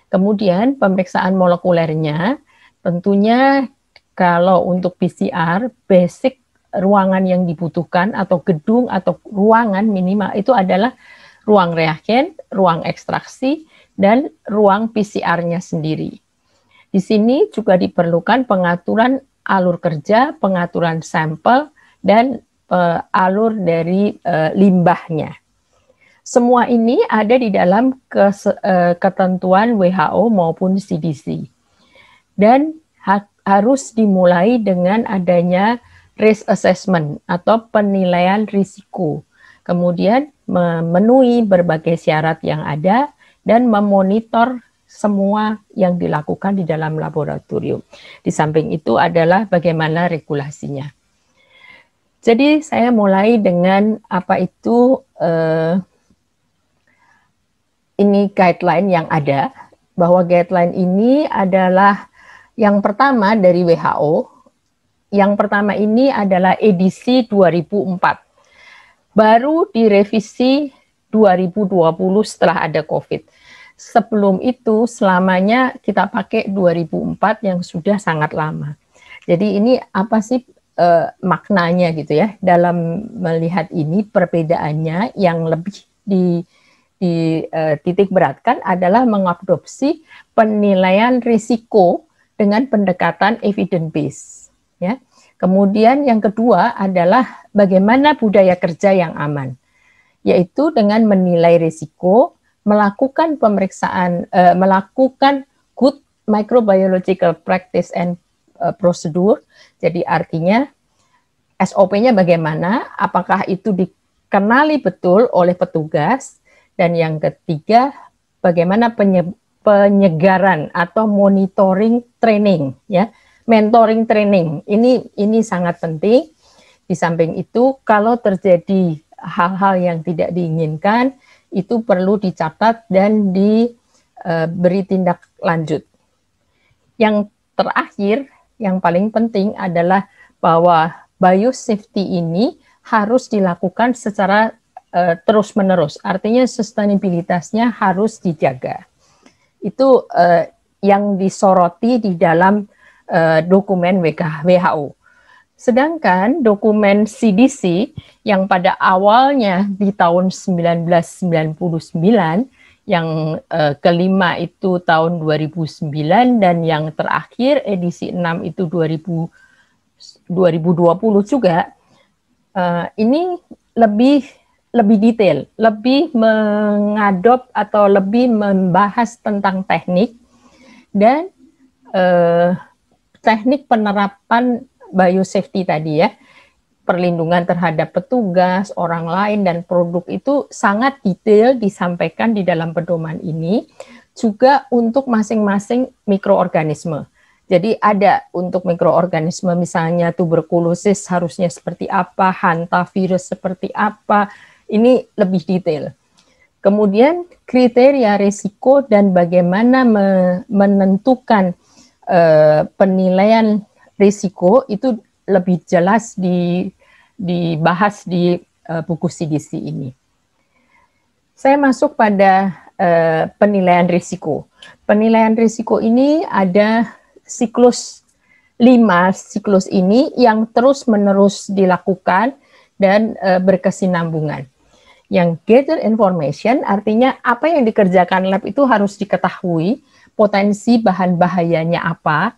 Kemudian pemeriksaan molekulernya, tentunya kalau untuk PCR, basic ruangan yang dibutuhkan atau gedung atau ruangan minimal itu adalah ruang reagen, ruang ekstraksi, dan ruang PCR-nya sendiri. Di sini juga diperlukan pengaturan alur kerja, pengaturan sampel, dan alur dari limbahnya. Semua ini ada di dalam ketentuan WHO maupun CDC. Dan harus dimulai dengan adanya risk assessment atau penilaian risiko. Kemudian memenuhi berbagai syarat yang ada dan memonitor semua yang dilakukan di dalam laboratorium. Di samping itu adalah bagaimana regulasinya. Jadi saya mulai dengan apa itu ini guideline yang ada, bahwa guideline ini adalah yang pertama dari WHO. Yang pertama ini adalah edisi 2004. Baru direvisi 2020 setelah ada COVID. Sebelum itu selamanya kita pakai 2004 yang sudah sangat lama. Jadi ini apa sih maknanya gitu ya dalam melihat ini perbedaannya yang lebih titik beratkan adalah mengadopsi penilaian risiko dengan pendekatan evidence base ya. Kemudian yang kedua adalah bagaimana budaya kerja yang aman, yaitu dengan menilai risiko, melakukan pemeriksaan, melakukan good microbiological practice and procedure. Jadi artinya SOP-nya bagaimana, apakah itu dikenali betul oleh petugas. Dan yang ketiga, bagaimana penyegaran atau monitoring training, ya, mentoring training. Ini sangat penting. Di samping itu, kalau terjadi hal-hal yang tidak diinginkan, itu perlu dicatat dan diberi tindak lanjut. Yang terakhir, yang paling penting adalah bahwa biosafety ini harus dilakukan secara terus-menerus, artinya sustainabilitasnya harus dijaga. Itu yang disoroti di dalam dokumen WHO. Sedangkan dokumen CDC yang pada awalnya di tahun 1999, yang kelima itu tahun 2009, dan yang terakhir edisi 6 itu 2020 juga, ini lebih detail, lebih mengadop atau lebih membahas tentang teknik dan teknik penerapan biosafety tadi ya, perlindungan terhadap petugas, orang lain, dan produk itu sangat detail disampaikan di dalam pedoman ini, juga untuk masing-masing mikroorganisme. Jadi ada untuk mikroorganisme misalnya tuberkulosis harusnya seperti apa, hantavirus seperti apa, ini lebih detail. Kemudian kriteria risiko dan bagaimana menentukan penilaian risiko itu lebih jelas dibahas di buku CDC ini. Saya masuk pada penilaian risiko. Penilaian risiko ini ada siklus 5 siklus ini yang terus-menerus dilakukan dan berkesinambungan. Yang gather information artinya apa yang dikerjakan lab itu harus diketahui, potensi bahan bahayanya apa,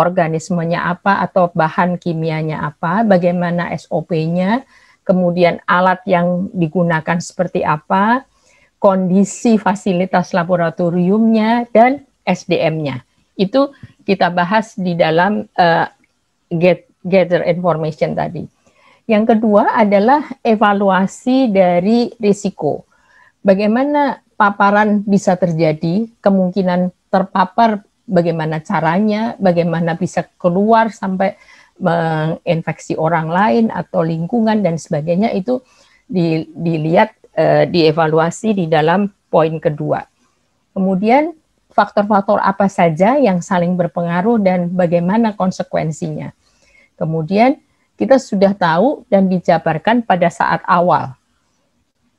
organismenya apa atau bahan kimianya apa, bagaimana SOP-nya, kemudian alat yang digunakan seperti apa, kondisi fasilitas laboratoriumnya, dan SDM-nya. Itu kita bahas di dalam gather information tadi. Yang kedua adalah evaluasi dari risiko. Bagaimana paparan bisa terjadi, kemungkinan terpapar, bagaimana caranya, bagaimana bisa keluar sampai menginfeksi orang lain atau lingkungan dan sebagainya, itu dilihat, dievaluasi di dalam poin kedua. Kemudian faktor-faktor apa saja yang saling berpengaruh dan bagaimana konsekuensinya. Kemudian kita sudah tahu dan dijabarkan pada saat awal.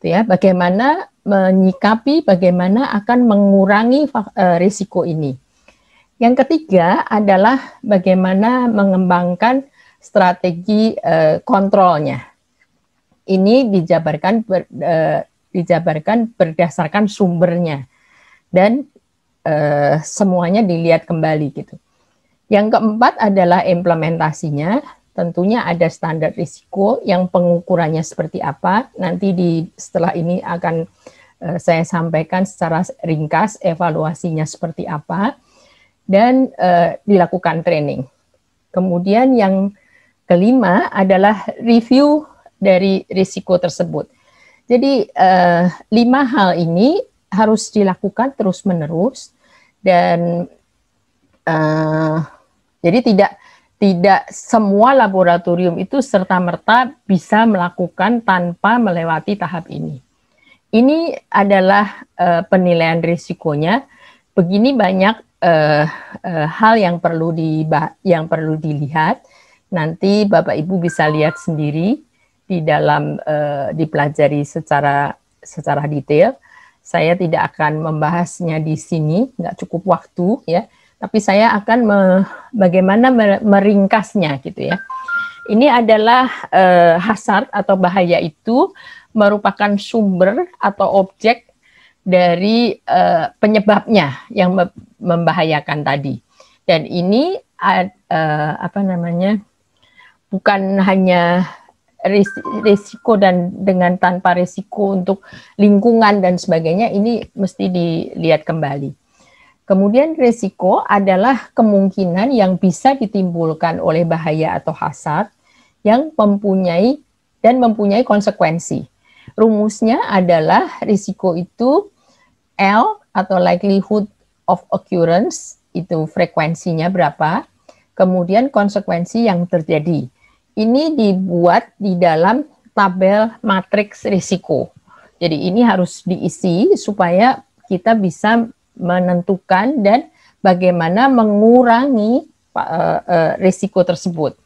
Ya, bagaimana menyikapi bagaimana akan mengurangi risiko ini. Yang ketiga adalah bagaimana mengembangkan strategi kontrolnya. Ini dijabarkan berdasarkan sumbernya dan semuanya dilihat kembali gitu. Yang keempat adalah implementasinya. Tentunya ada standar risiko yang pengukurannya seperti apa. Nanti setelah ini akan saya sampaikan secara ringkas evaluasinya seperti apa dan dilakukan training. Kemudian yang kelima adalah review dari risiko tersebut. Jadi 5 hal ini harus dilakukan terus-menerus dan jadi tidak semua laboratorium itu serta-merta bisa melakukan tanpa melewati tahap ini. Ini adalah penilaian risikonya. Begini banyak hal yang perlu dilihat. Nanti Bapak Ibu bisa lihat sendiri di dalam dipelajari secara detail. Saya tidak akan membahasnya di sini, nggak cukup waktu ya. Tapi saya akan bagaimana meringkasnya gitu ya. Ini adalah hazard atau bahaya itu merupakan sumber atau objek dari penyebabnya yang membahayakan tadi. Dan ini bukan hanya risiko dan dengan tanpa risiko untuk lingkungan dan sebagainya, ini mesti dilihat kembali. Kemudian risiko adalah kemungkinan yang bisa ditimbulkan oleh bahaya atau hazard yang mempunyai konsekuensi. Rumusnya adalah risiko itu L atau likelihood of occurrence, itu frekuensinya berapa, kemudian konsekuensi yang terjadi. Ini dibuat di dalam tabel matriks risiko. Jadi ini harus diisi supaya kita bisa menentukan dan bagaimana mengurangi risiko tersebut,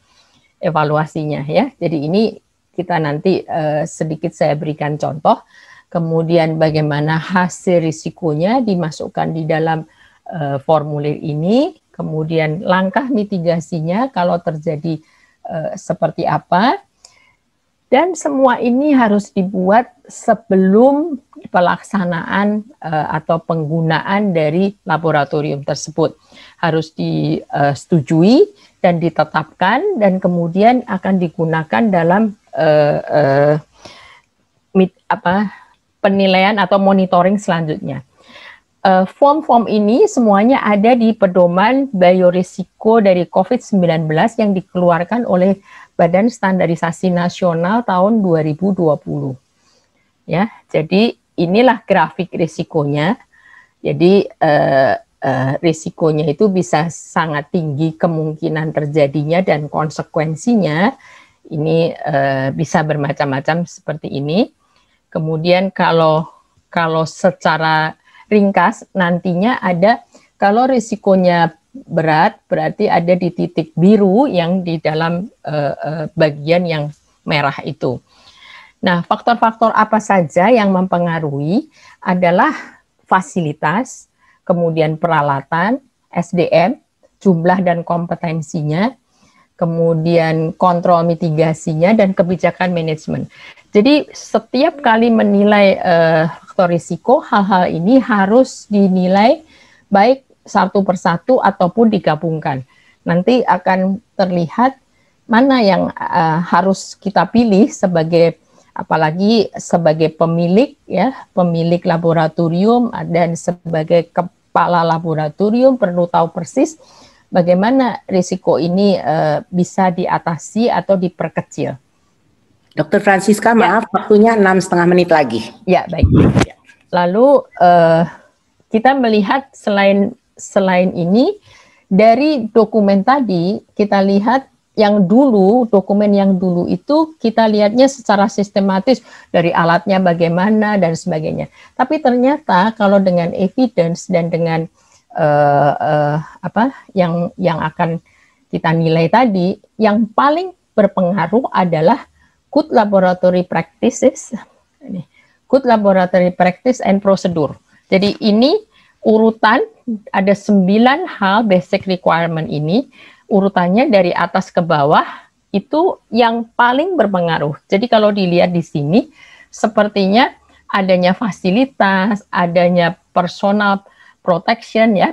evaluasinya ya. Jadi ini kita nanti sedikit saya berikan contoh, kemudian bagaimana hasil risikonya dimasukkan di dalam formulir ini, kemudian langkah mitigasinya kalau terjadi seperti apa, dan semua ini harus dibuat sebelum pelaksanaan atau penggunaan dari laboratorium tersebut. Harus disetujui dan ditetapkan dan kemudian akan digunakan dalam penilaian atau monitoring selanjutnya. Form-form ini semuanya ada di pedoman biorisiko dari COVID-19 yang dikeluarkan oleh Badan Standarisasi Nasional tahun 2020. Ya, jadi inilah grafik risikonya. Jadi risikonya itu bisa sangat tinggi kemungkinan terjadinya dan konsekuensinya ini bisa bermacam-macam seperti ini. Kemudian kalau secara ringkas nantinya ada kalau risikonya berat berarti ada di titik biru yang di dalam bagian yang merah itu. Nah, faktor-faktor apa saja yang mempengaruhi adalah fasilitas, kemudian peralatan, SDM, jumlah dan kompetensinya, kemudian kontrol mitigasinya, dan kebijakan manajemen. Jadi setiap kali menilai faktor risiko, hal-hal ini harus dinilai baik satu persatu ataupun digabungkan. Nanti akan terlihat mana yang harus kita pilih sebagai, apalagi sebagai pemilik ya, pemilik laboratorium dan sebagai kepala laboratorium perlu tahu persis bagaimana risiko ini bisa diatasi atau diperkecil. Dr. Francisca, maaf, waktunya 6,5 menit lagi. Ya, baik. Lalu kita melihat selain ini, dari dokumen tadi, kita lihat yang dulu, dokumen yang dulu itu kita lihatnya secara sistematis, dari alatnya bagaimana dan sebagainya. Tapi ternyata kalau dengan evidence dan dengan yang akan kita nilai tadi, yang paling berpengaruh adalah good laboratory practices. Good Laboratory Practice and Procedure. Jadi ini urutan, ada 9 hal basic requirement ini, urutannya dari atas ke bawah, itu yang paling berpengaruh. Jadi kalau dilihat di sini, sepertinya adanya fasilitas, adanya personal protection, ya,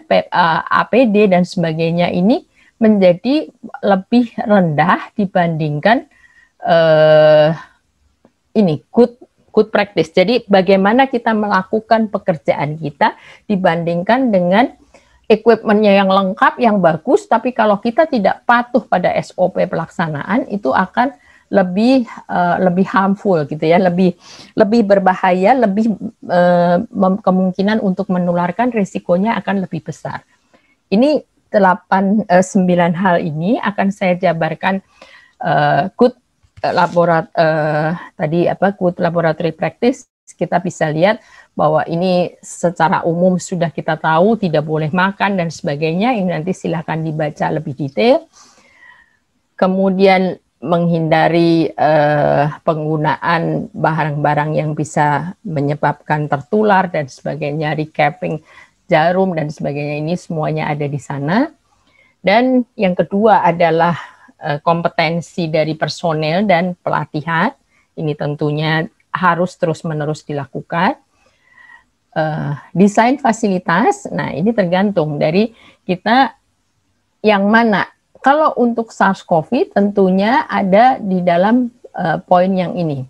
APD dan sebagainya, ini menjadi lebih rendah dibandingkan ini good practice. Jadi bagaimana kita melakukan pekerjaan kita dibandingkan dengan equipment-nya yang lengkap, yang bagus, tapi kalau kita tidak patuh pada SOP pelaksanaan, itu akan lebih harmful gitu ya, lebih berbahaya, lebih kemungkinan untuk menularkan, risikonya akan lebih besar. Ini 9 hal ini akan saya jabarkan. Good laboratory practice, kita bisa lihat bahwa ini secara umum sudah kita tahu tidak boleh makan dan sebagainya. Ini nanti silakan dibaca lebih detail. Kemudian menghindari penggunaan barang-barang yang bisa menyebabkan tertular dan sebagainya, recapping jarum dan sebagainya, ini semuanya ada di sana. Dan yang kedua adalah kompetensi dari personel dan pelatihan. Ini tentunya harus terus-menerus dilakukan. Desain fasilitas, nah ini tergantung dari kita yang mana. Kalau untuk SARS-CoV tentunya ada di dalam poin yang ini,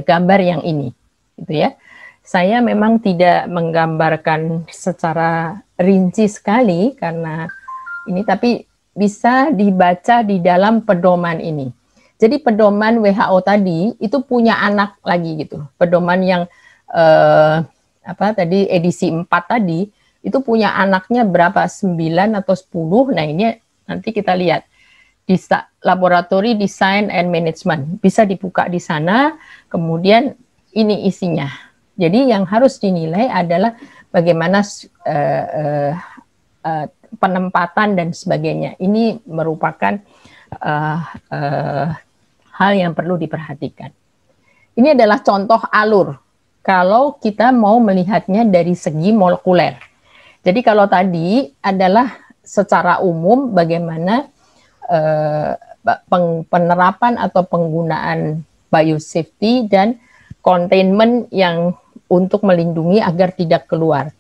gambar yang ini, gitu ya. Saya memang tidak menggambarkan secara rinci sekali karena ini, tapi bisa dibaca di dalam pedoman ini. Jadi pedoman WHO tadi itu punya anak lagi gitu. Pedoman yang edisi 4 tadi itu punya anaknya berapa, 9 atau 10. Nah, ini nanti kita lihat di Laboratory Design and Management. Bisa dibuka di sana, kemudian ini isinya. Jadi yang harus dinilai adalah bagaimana penempatan dan sebagainya. Ini merupakan hal yang perlu diperhatikan. Ini adalah contoh alur kalau kita mau melihatnya dari segi molekuler. Jadi kalau tadi adalah secara umum bagaimana penerapan atau penggunaan biosafety dan containment yang untuk melindungi agar tidak keluar.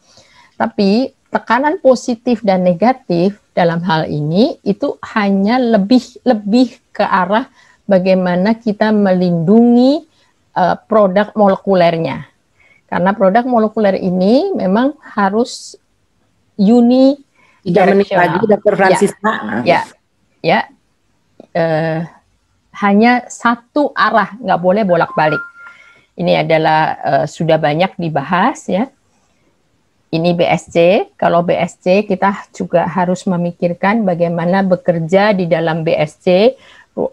Tapi tekanan positif dan negatif dalam hal ini itu hanya lebih ke arah bagaimana kita melindungi produk molekulernya. Karena produk molekuler ini memang harus Tidak menit lagi, Dr. Francisca. Hanya satu arah, nggak boleh bolak-balik. Ini adalah sudah banyak dibahas ya. Ini BSC. Kalau BSC kita juga harus memikirkan bagaimana bekerja di dalam BSC,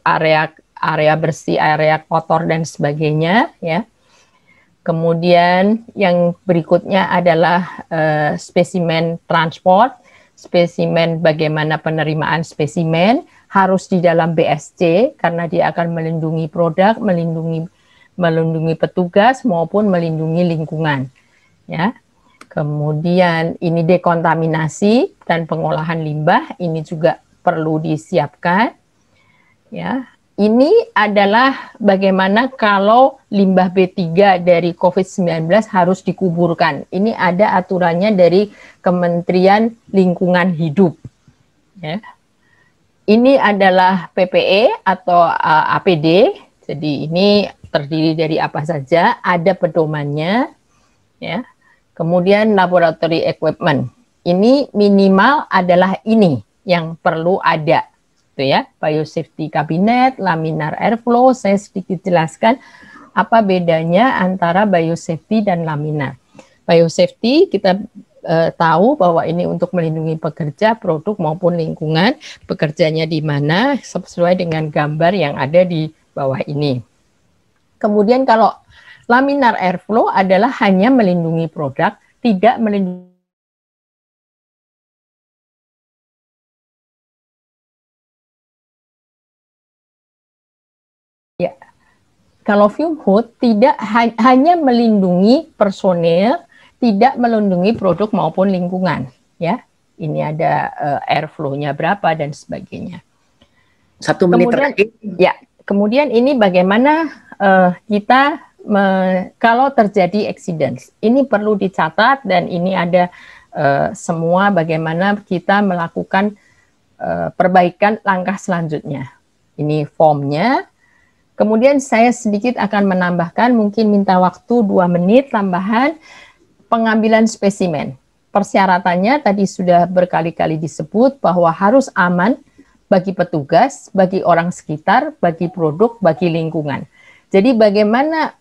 area bersih, area kotor dan sebagainya ya. Kemudian yang berikutnya adalah spesimen transport, spesimen bagaimana penerimaan spesimen harus di dalam BSC karena dia akan melindungi produk, melindungi petugas maupun melindungi lingkungan ya. Kemudian ini dekontaminasi dan pengolahan limbah, ini juga perlu disiapkan ya. Ini adalah bagaimana kalau limbah B3 dari COVID-19 harus dikuburkan. Ini ada aturannya dari Kementerian Lingkungan Hidup. Ya. Ini adalah PPE atau APD. Jadi ini terdiri dari apa saja, ada pedomannya. Ya. Kemudian laboratory equipment. Ini minimal adalah ini yang perlu ada. Ya, biosafety cabinet, laminar airflow, saya sedikit jelaskan apa bedanya antara biosafety dan laminar. Biosafety kita tahu bahwa ini untuk melindungi pekerja, produk maupun lingkungan, bekerjanya di mana sesuai dengan gambar yang ada di bawah ini. Kemudian kalau laminar airflow adalah hanya melindungi produk, tidak melindungi kalau fume hood tidak hanya melindungi personel, tidak melindungi produk maupun lingkungan, ya. Ini ada airflow-nya berapa dan sebagainya. 1 menit Kemudian, terakhir. ya, kemudian ini bagaimana kita kalau terjadi accident, ini perlu dicatat dan ini ada semua bagaimana kita melakukan perbaikan langkah selanjutnya. Ini formnya. Kemudian saya sedikit akan menambahkan, mungkin minta waktu 2 menit tambahan, pengambilan spesimen. Persyaratannya tadi sudah berkali-kali disebut bahwa harus aman bagi petugas, bagi orang sekitar, bagi produk, bagi lingkungan. Jadi bagaimana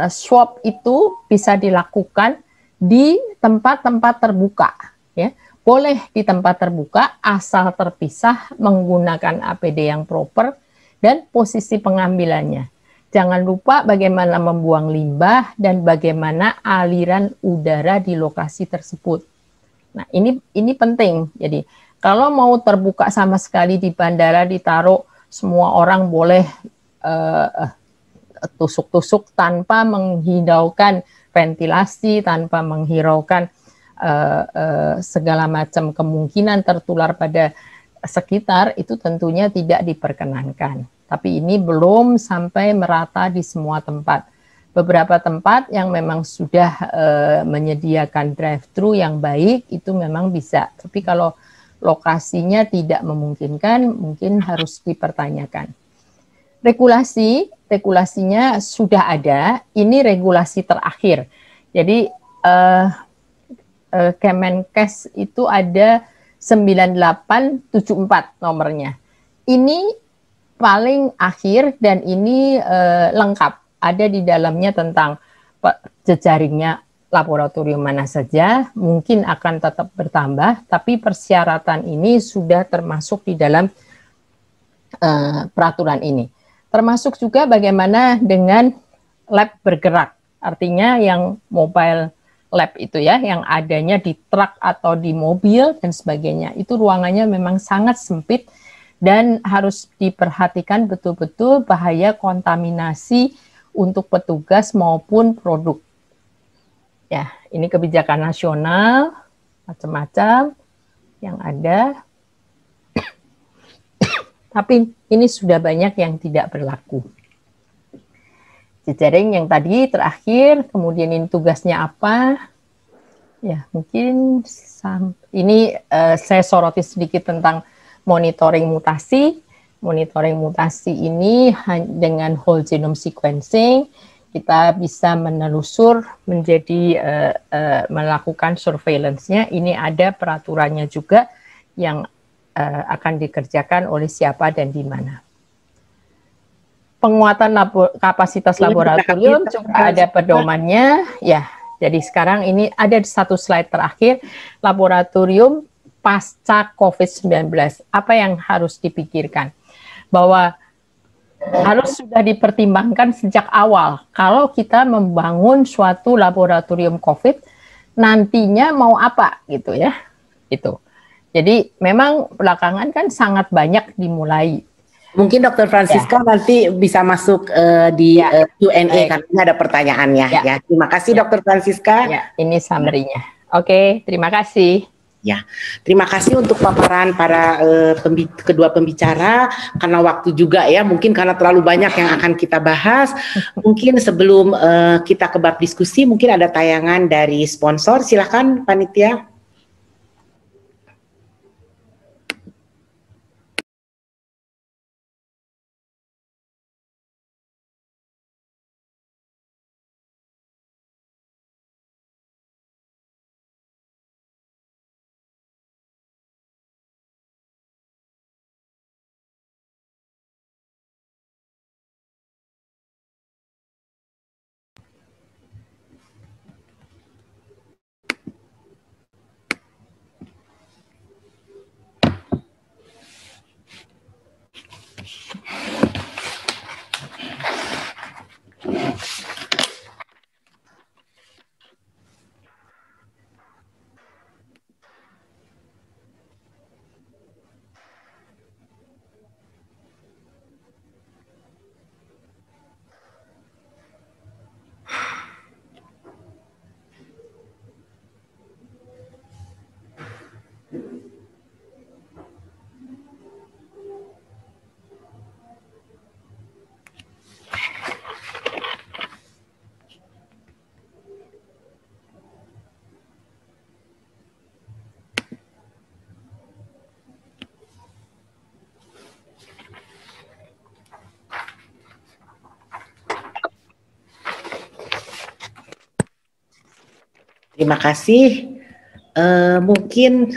swab itu bisa dilakukan di tempat-tempat terbuka, ya. Boleh di tempat terbuka asal terpisah menggunakan APD yang proper dan posisi pengambilannya. Jangan lupa bagaimana membuang limbah dan bagaimana aliran udara di lokasi tersebut. Nah, ini penting. Jadi, kalau mau terbuka sama sekali di bandara ditaruh semua orang boleh tusuk-tusuk tanpa menghidaukan ventilasi, tanpa menghiraukan segala macam kemungkinan tertular pada sekitar, itu tentunya tidak diperkenankan. Tapi ini belum sampai merata di semua tempat. Beberapa tempat yang memang sudah menyediakan drive-thru yang baik itu memang bisa. Tapi kalau lokasinya tidak memungkinkan, mungkin harus dipertanyakan. Regulasinya sudah ada. Ini regulasi terakhir. Jadi Kemenkes itu ada 9874 nomornya. Ini paling akhir dan ini lengkap. Ada di dalamnya tentang jejaringnya laboratorium mana saja, mungkin akan tetap bertambah, tapi persyaratan ini sudah termasuk di dalam peraturan ini. Termasuk juga bagaimana dengan lab bergerak, artinya yang mobile lab itu ya, yang adanya di truk atau di mobil dan sebagainya. Itu ruangannya memang sangat sempit dan harus diperhatikan betul-betul bahaya kontaminasi untuk petugas maupun produk. Ya, ini kebijakan nasional, macam-macam yang ada. Tapi ini sudah banyak yang tidak berlaku. Jejaring yang tadi terakhir, kemudian ini tugasnya apa? Ya, mungkin ini saya soroti sedikit tentang monitoring mutasi. Monitoring mutasi ini dengan whole genome sequencing, kita bisa menelusur menjadi melakukan surveillance-nya. Ini ada peraturannya juga yang akan dikerjakan oleh siapa dan di mana. Penguatan kapasitas laboratorium juga ada pedomannya, ya. Jadi sekarang ini ada satu slide terakhir, laboratorium pasca COVID-19. Apa yang harus dipikirkan? Bahwa harus sudah dipertimbangkan sejak awal. Kalau kita membangun suatu laboratorium COVID, nantinya mau apa gitu ya? Itu. Jadi memang belakangan kan sangat banyak dimulai. Mungkin Dr. Francisca nanti bisa masuk di Q&A karena ada pertanyaannya ya. Terima kasih Dr. Francisca. Ya, ini summary-nya. Oke, terima kasih. Ya, terima kasih untuk paparan para kedua pembicara, karena waktu juga ya, mungkin karena terlalu banyak yang akan kita bahas. Mungkin sebelum kita ke bab diskusi, mungkin ada tayangan dari sponsor. Silakan panitia. Terima kasih. Mungkin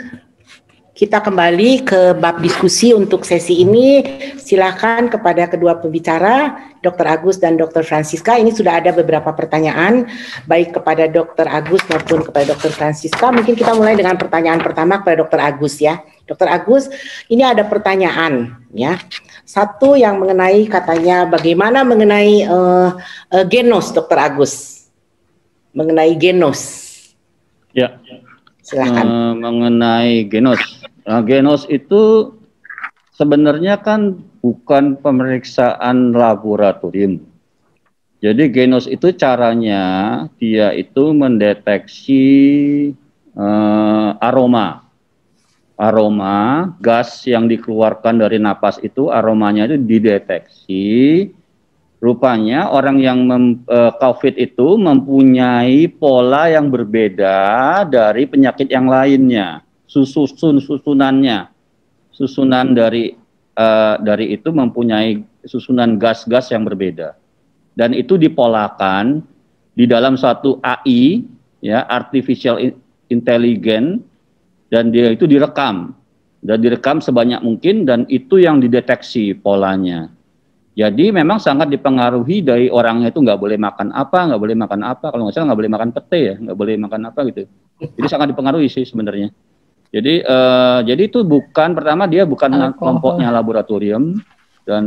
kita kembali ke bab diskusi untuk sesi ini. Silakan kepada kedua pembicara, Dr. Agus dan Dr. Francisca. Ini sudah ada beberapa pertanyaan, baik kepada Dr. Agus maupun kepada Dr. Francisca. Mungkin kita mulai dengan pertanyaan pertama kepada Dr. Agus ya. Dr. Agus, ini ada pertanyaan ya. Satu yang mengenai katanya bagaimana mengenai genos, Dr. Agus. Mengenai genos. Ya. Silakan. Mengenai genos. Nah, genos itu sebenarnya kan bukan pemeriksaan laboratorium. Jadi genos itu caranya dia itu mendeteksi aroma gas yang dikeluarkan dari napas itu, aromanya itu dideteksi. Rupanya orang yang COVID itu mempunyai pola yang berbeda dari penyakit yang lainnya. Susunan dari itu mempunyai susunan gas-gas yang berbeda. Dan itu dipolakan di dalam suatu AI, ya, artificial intelligence, dan dia itu direkam sebanyak mungkin, dan itu yang dideteksi polanya. Jadi memang sangat dipengaruhi dari orangnya itu nggak boleh makan apa, kalau nggak salah nggak boleh makan pete ya, nggak boleh makan apa gitu. Jadi sangat dipengaruhi sih sebenarnya. Jadi itu bukan, pertama dia bukan kelompoknya laboratorium, dan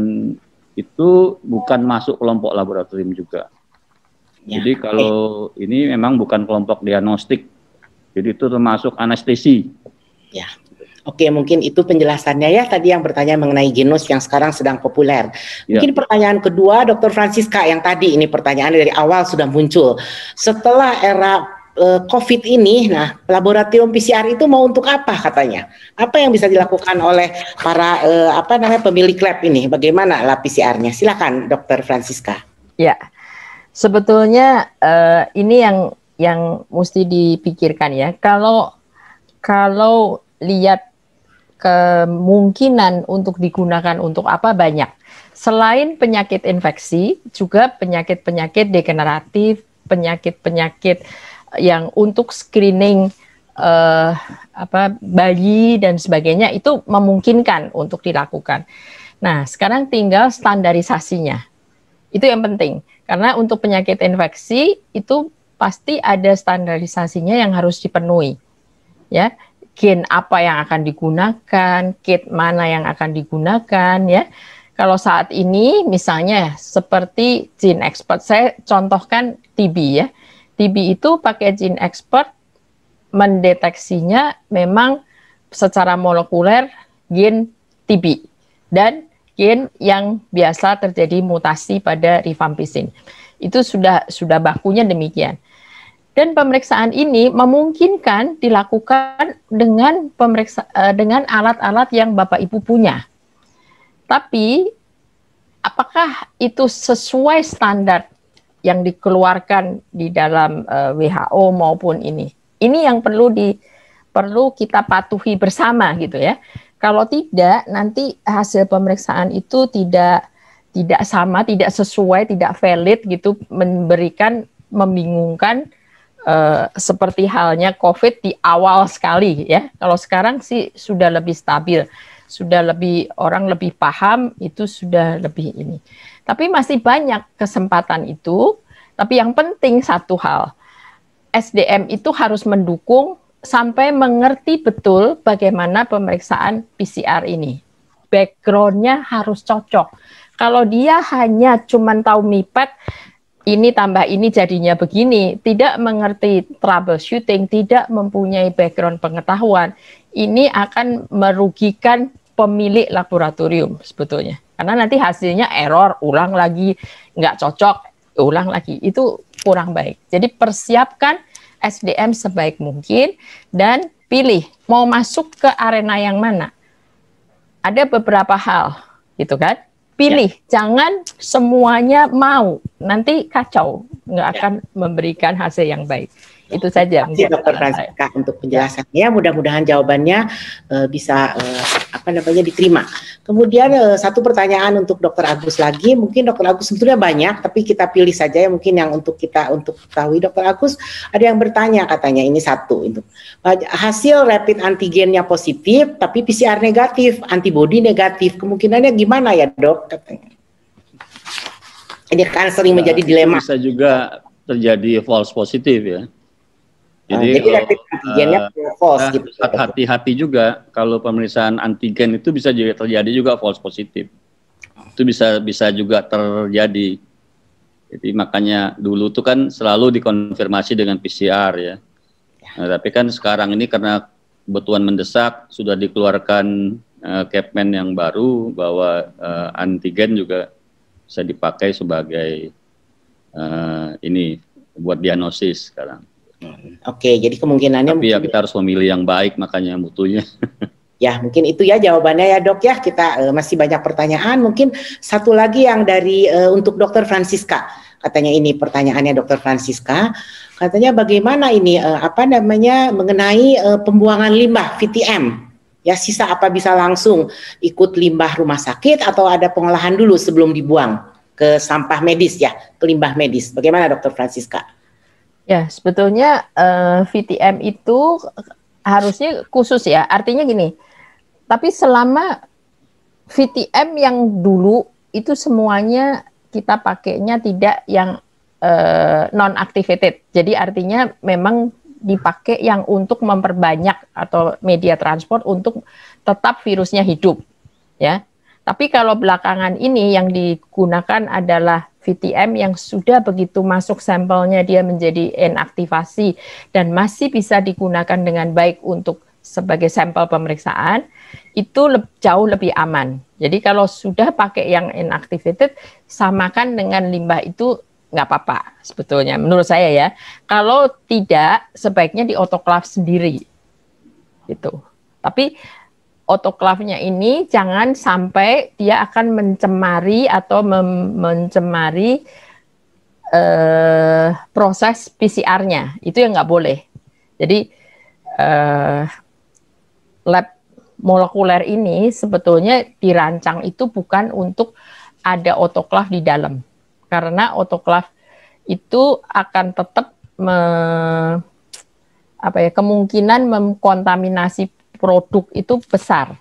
itu bukan masuk kelompok laboratorium juga. Ya. Jadi kalau ini memang bukan kelompok diagnostik, jadi itu termasuk anestesi. Ya. Oke, mungkin itu penjelasannya ya tadi yang bertanya mengenai genos yang sekarang sedang populer. Mungkin pertanyaan kedua, Dr. Francisca, yang tadi ini pertanyaan dari awal sudah muncul. Setelah era COVID ini, nah laboratorium PCR itu mau untuk apa katanya? Apa yang bisa dilakukan oleh para pemilik lab ini? Bagaimana lab PCR-nya? Silakan, Dr. Francisca. Ya, sebetulnya ini yang mesti dipikirkan ya. Kalau lihat kemungkinan untuk digunakan untuk apa banyak. Selain penyakit infeksi, juga penyakit-penyakit degeneratif, penyakit-penyakit yang untuk screening bayi dan sebagainya itu memungkinkan untuk dilakukan. Nah, sekarang tinggal standarisasinya. Itu yang penting. Karena untuk penyakit infeksi itu pasti ada standarisasinya yang harus dipenuhi. Ya. Gen apa yang akan digunakan, kit mana yang akan digunakan ya. Kalau saat ini misalnya seperti GeneXpert, saya contohkan TB ya. TB itu pakai GeneXpert, mendeteksinya memang secara molekuler gen TB dan gen yang biasa terjadi mutasi pada rifampicin. Itu sudah bakunya demikian. Dan pemeriksaan ini memungkinkan dilakukan dengan alat-alat yang Bapak Ibu punya. Tapi apakah itu sesuai standar yang dikeluarkan di dalam WHO maupun ini? Ini yang perlu kita patuhi bersama gitu ya. Kalau tidak, nanti hasil pemeriksaan itu tidak sama, tidak sesuai, tidak valid gitu, membingungkan. Seperti halnya COVID di awal sekali ya. Kalau sekarang sih sudah lebih stabil, sudah orang lebih paham, itu sudah lebih ini. Tapi masih banyak kesempatan itu. Tapi yang penting satu hal, SDM itu harus mendukung sampai mengerti betul bagaimana pemeriksaan PCR ini. Background-nya harus cocok. Kalau dia hanya cuman tahu mipet, ini tambah ini jadinya begini, tidak mengerti troubleshooting, tidak mempunyai background pengetahuan, ini akan merugikan pemilik laboratorium sebetulnya. Karena nanti hasilnya error, ulang lagi, nggak cocok, ulang lagi. Itu kurang baik. Jadi persiapkan SDM sebaik mungkin dan pilih mau masuk ke arena yang mana. Ada beberapa hal, gitu kan? Pilih, jangan semuanya mau, nanti kacau, nggak akan memberikan hasil yang baik. Itu saja. Terima kasih Dr. Francisca untuk penjelasannya. Mudah-mudahan jawabannya bisa diterima. Kemudian satu pertanyaan untuk Dr. Agus lagi. Mungkin Dr. Agus sebetulnya banyak, tapi kita pilih saja ya mungkin yang untuk ketahui. Dr. Agus, ada yang bertanya katanya ini satu itu. Hasil rapid antigennya positif, tapi PCR negatif, antibody negatif. Kemungkinannya gimana ya dok? Katanya. Ini kan sering menjadi dilema. Bisa juga terjadi false positif ya. Jadi rapid antigennya false gitu. Hati-hati juga kalau pemeriksaan antigen itu bisa juga terjadi juga false positif. Itu bisa juga terjadi. Jadi makanya dulu tuh kan selalu dikonfirmasi dengan PCR ya. Nah, tapi kan sekarang ini karena kebutuhan mendesak sudah dikeluarkan Kepmen yang baru bahwa antigen juga bisa dipakai sebagai ini buat diagnosis sekarang. Oke, jadi kemungkinannya. Tapi ya kita harus memilih yang baik makanya mutunya. Ya, mungkin itu ya jawabannya ya dok ya. Kita masih banyak pertanyaan. Mungkin satu lagi yang dari untuk Dr. Francisca. Katanya ini pertanyaannya Dr. Francisca. Katanya bagaimana ini mengenai pembuangan limbah VTM. Ya, sisa apa bisa langsung ikut limbah rumah sakit atau ada pengolahan dulu sebelum dibuang ke sampah medis ya, ke limbah medis. Bagaimana Dr. Francisca? Ya, sebetulnya VTM itu harusnya khusus ya. Artinya gini, tapi selama VTM yang dulu itu semuanya kita pakainya tidak yang non-activated. Jadi artinya memang dipakai yang untuk memperbanyak atau media transport untuk tetap virusnya hidup. Ya. Tapi kalau belakangan ini yang digunakan adalah VTM yang sudah begitu masuk sampelnya dia menjadi inaktivasi dan masih bisa digunakan dengan baik untuk sebagai sampel pemeriksaan, itu jauh lebih aman. Jadi kalau sudah pakai yang inactivated, samakan dengan limbah itu nggak apa-apa sebetulnya menurut saya ya. Kalau tidak, sebaiknya di autoclave sendiri. Gitu. Tapi autoclave-nya ini jangan sampai dia akan mencemari atau mencemari proses PCR-nya. Itu yang nggak boleh. Jadi lab molekuler ini sebetulnya dirancang itu bukan untuk ada autoclave di dalam. Karena autoclave itu akan tetap kemungkinan mengkontaminasi produk itu besar.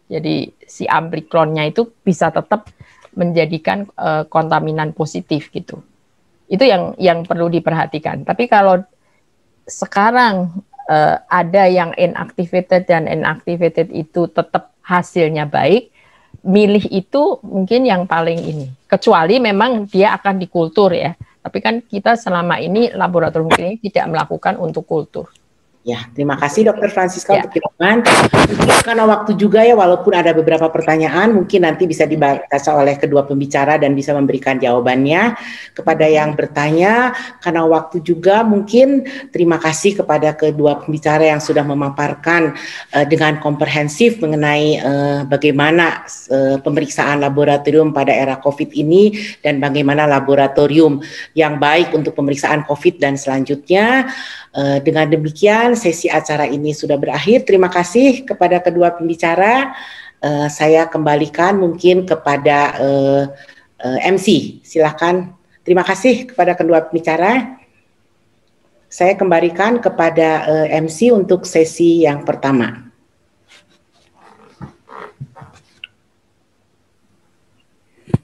Jadi si amblikronnya itu bisa tetap menjadikan kontaminan positif gitu. Itu yang perlu diperhatikan. Tapi kalau sekarang ada yang inactivated dan inactivated itu tetap hasilnya baik, milih itu mungkin yang paling ini. Kecuali memang dia akan dikultur ya. Tapi kan kita selama ini laboratorium klinik tidak melakukan untuk kultur. Ya, terima kasih Dr. Francisca untuk dukungan. Mungkin karena waktu juga ya, walaupun ada beberapa pertanyaan, mungkin nanti bisa dibaca oleh kedua pembicara dan bisa memberikan jawabannya kepada yang bertanya. Karena waktu juga mungkin terima kasih kepada kedua pembicara yang sudah memaparkan dengan komprehensif mengenai bagaimana pemeriksaan laboratorium pada era COVID ini dan bagaimana laboratorium yang baik untuk pemeriksaan COVID dan selanjutnya. Dengan demikian sesi acara ini sudah berakhir. Terima kasih kepada kedua pembicara. Saya kembalikan mungkin kepada MC. Silakan. Terima kasih kepada kedua pembicara. Saya kembalikan kepada MC untuk sesi yang pertama.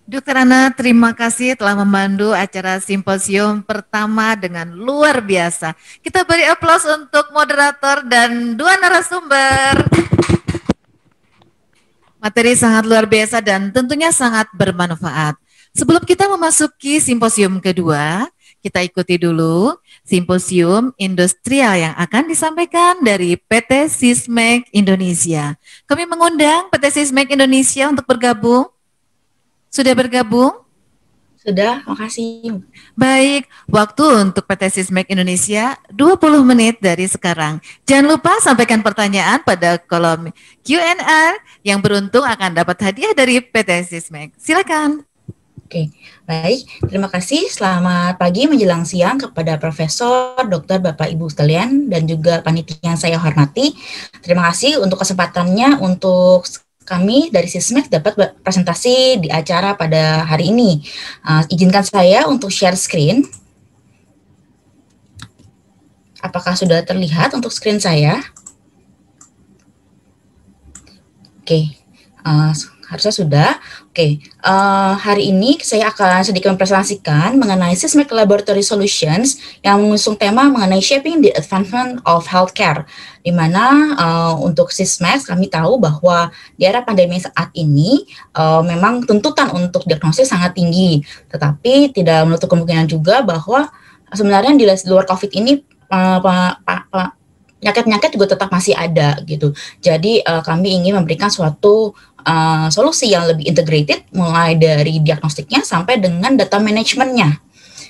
Dr. Ana, terima kasih telah membantu acara simposium pertama dengan luar biasa. Kita beri aplaus untuk moderator dan dua narasumber. Materi sangat luar biasa dan tentunya sangat bermanfaat. Sebelum kita memasuki simposium kedua, kita ikuti dulu simposium industrial yang akan disampaikan dari PT Sismek Indonesia. Kami mengundang PT Sismek Indonesia untuk bergabung. Sudah bergabung? Sudah, makasih. Baik, waktu untuk PT Sismek Indonesia 20 menit dari sekarang. Jangan lupa sampaikan pertanyaan pada kolom Q&A yang beruntung akan dapat hadiah dari PT Sismek. Silakan. Oke, baik. Terima kasih. Selamat pagi menjelang siang kepada Profesor, Dokter, Bapak, Ibu sekalian, dan juga panitia yang saya hormati. Terima kasih untuk kesempatannya untuk kami dari Sismex dapat presentasi di acara pada hari ini. Izinkan saya untuk share screen. Apakah sudah terlihat untuk screen saya? Oke, harusnya sudah. Oke, hari ini saya akan sedikit mempresentasikan mengenai Sismex Laboratory Solutions yang mengusung tema mengenai Shaping the Advancement of Healthcare, di mana untuk Sismex kami tahu bahwa di era pandemi saat ini memang tuntutan untuk diagnosis sangat tinggi, tetapi tidak menutup kemungkinan juga bahwa sebenarnya di luar COVID ini penyakit-penyakit juga tetap masih ada gitu. Jadi kami ingin memberikan suatu solusi yang lebih integrated mulai dari diagnostiknya sampai dengan data manajemennya.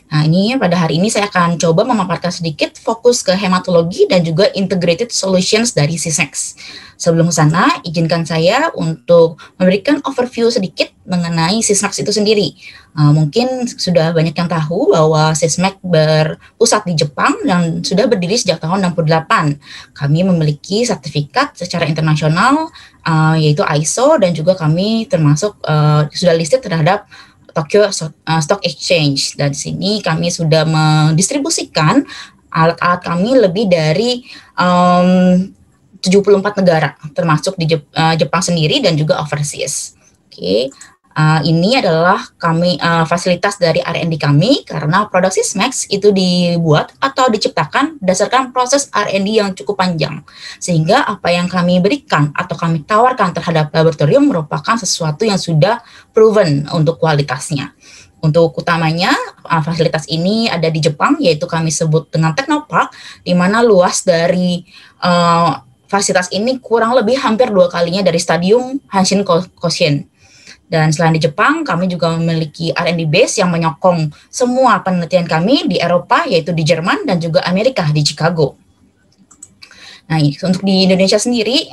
Nah, ini pada hari ini saya akan coba memaparkan sedikit fokus ke hematologi dan juga integrated solutions dari Sismex. Sebelum sana, izinkan saya untuk memberikan overview sedikit mengenai Sismex itu sendiri. Mungkin sudah banyak yang tahu bahwa Sismex berpusat di Jepang dan sudah berdiri sejak tahun 68. Kami memiliki sertifikat secara internasional, yaitu ISO, dan juga kami termasuk sudah listed terhadap Tokyo Stock Exchange. Dan di sini kami sudah mendistribusikan alat-alat kami lebih dari 74 negara, termasuk di Jepang sendiri dan juga overseas. Oke. Ini adalah kami fasilitas dari R&D kami, karena produk Sismex itu dibuat atau diciptakan berdasarkan proses R&D yang cukup panjang, sehingga apa yang kami berikan atau kami tawarkan terhadap laboratorium merupakan sesuatu yang sudah proven untuk kualitasnya. Untuk utamanya fasilitas ini ada di Jepang, yaitu kami sebut dengan Technopark, di mana luas dari fasilitas ini kurang lebih hampir 2 kalinya dari Stadium Hanshin-Koshien. Dan selain di Jepang, kami juga memiliki R&D base yang menyokong semua penelitian kami di Eropa, yaitu di Jerman dan juga Amerika, di Chicago. Nah, untuk di Indonesia sendiri,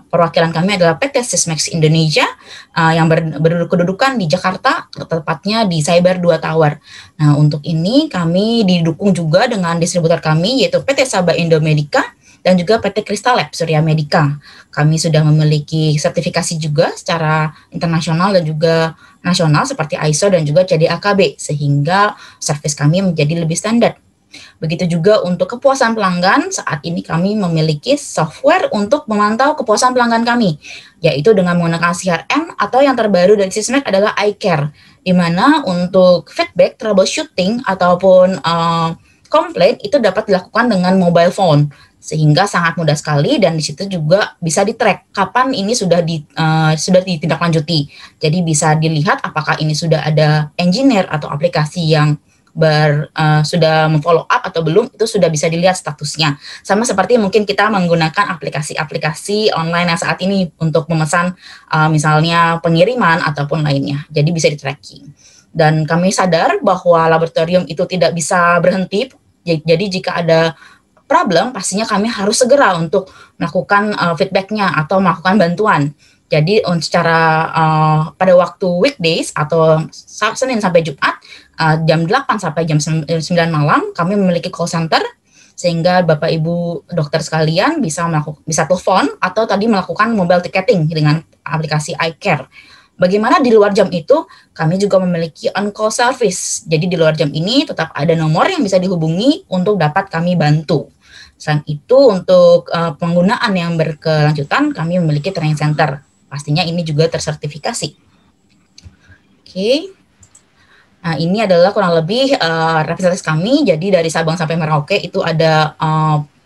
perwakilan kami adalah PT Sismex Indonesia yang berkedudukan di Jakarta, tepatnya di Cyber 2 Tower. Nah, untuk ini kami didukung juga dengan distributor kami, yaitu PT Sabah Indomedica dan juga PT Crystal Lab Surya Medica. Kami sudah memiliki sertifikasi juga secara internasional dan juga nasional seperti ISO dan juga CDAKB, sehingga service kami menjadi lebih standar. Begitu juga untuk kepuasan pelanggan, saat ini kami memiliki software untuk memantau kepuasan pelanggan kami, yaitu dengan menggunakan CRM atau yang terbaru dari Sismex adalah iCare, di mana untuk feedback, troubleshooting, ataupun komplain itu dapat dilakukan dengan mobile phone, sehingga sangat mudah sekali, dan di situ juga bisa di-track kapan ini sudah ditindaklanjuti. Jadi bisa dilihat apakah ini sudah ada engineer atau aplikasi yang sudah memfollow up atau belum, itu sudah bisa dilihat statusnya. Sama seperti mungkin kita menggunakan aplikasi-aplikasi online yang saat ini untuk memesan misalnya pengiriman ataupun lainnya. Jadi bisa di-tracking. Dan kami sadar bahwa laboratorium itu tidak bisa berhenti. Jadi jika ada problem, pastinya kami harus segera untuk melakukan feedback-nya atau melakukan bantuan. Jadi secara pada waktu weekdays atau Senin sampai Jumat, jam 8 sampai jam 9 malam, kami memiliki call center, sehingga Bapak Ibu dokter sekalian bisa telepon atau tadi melakukan mobile ticketing dengan aplikasi iCare. Bagaimana di luar jam itu, kami juga memiliki on-call service. Jadi di luar jam ini tetap ada nomor yang bisa dihubungi untuk dapat kami bantu. Selain itu, untuk penggunaan yang berkelanjutan, kami memiliki training center. Pastinya ini juga tersertifikasi. Oke. Nah, ini adalah kurang lebih representatif kami. Jadi dari Sabang sampai Merauke itu ada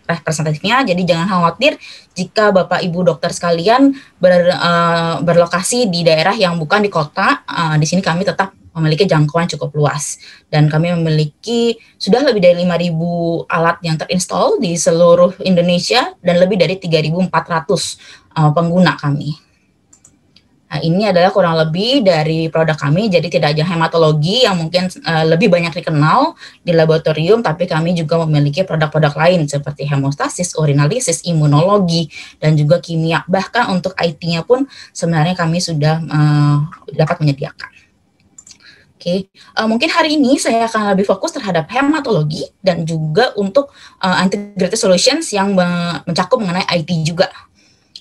representatifnya. Jadi jangan khawatir jika Bapak Ibu dokter sekalian berlokasi di daerah yang bukan di kota. Di sini kami tetap memiliki jangkauan cukup luas, dan kami memiliki sudah lebih dari 5.000 alat yang terinstall di seluruh Indonesia dan lebih dari 3.400 pengguna kami. Nah, ini adalah kurang lebih dari produk kami. Jadi tidak hanya hematologi yang mungkin lebih banyak dikenal di laboratorium, tapi kami juga memiliki produk-produk lain seperti hemostasis, urinalisis, imunologi, dan juga kimia. Bahkan untuk IT-nya pun sebenarnya kami sudah dapat menyediakan. Oke, mungkin hari ini saya akan lebih fokus terhadap hematologi dan juga untuk integrated solutions yang mencakup mengenai IT juga.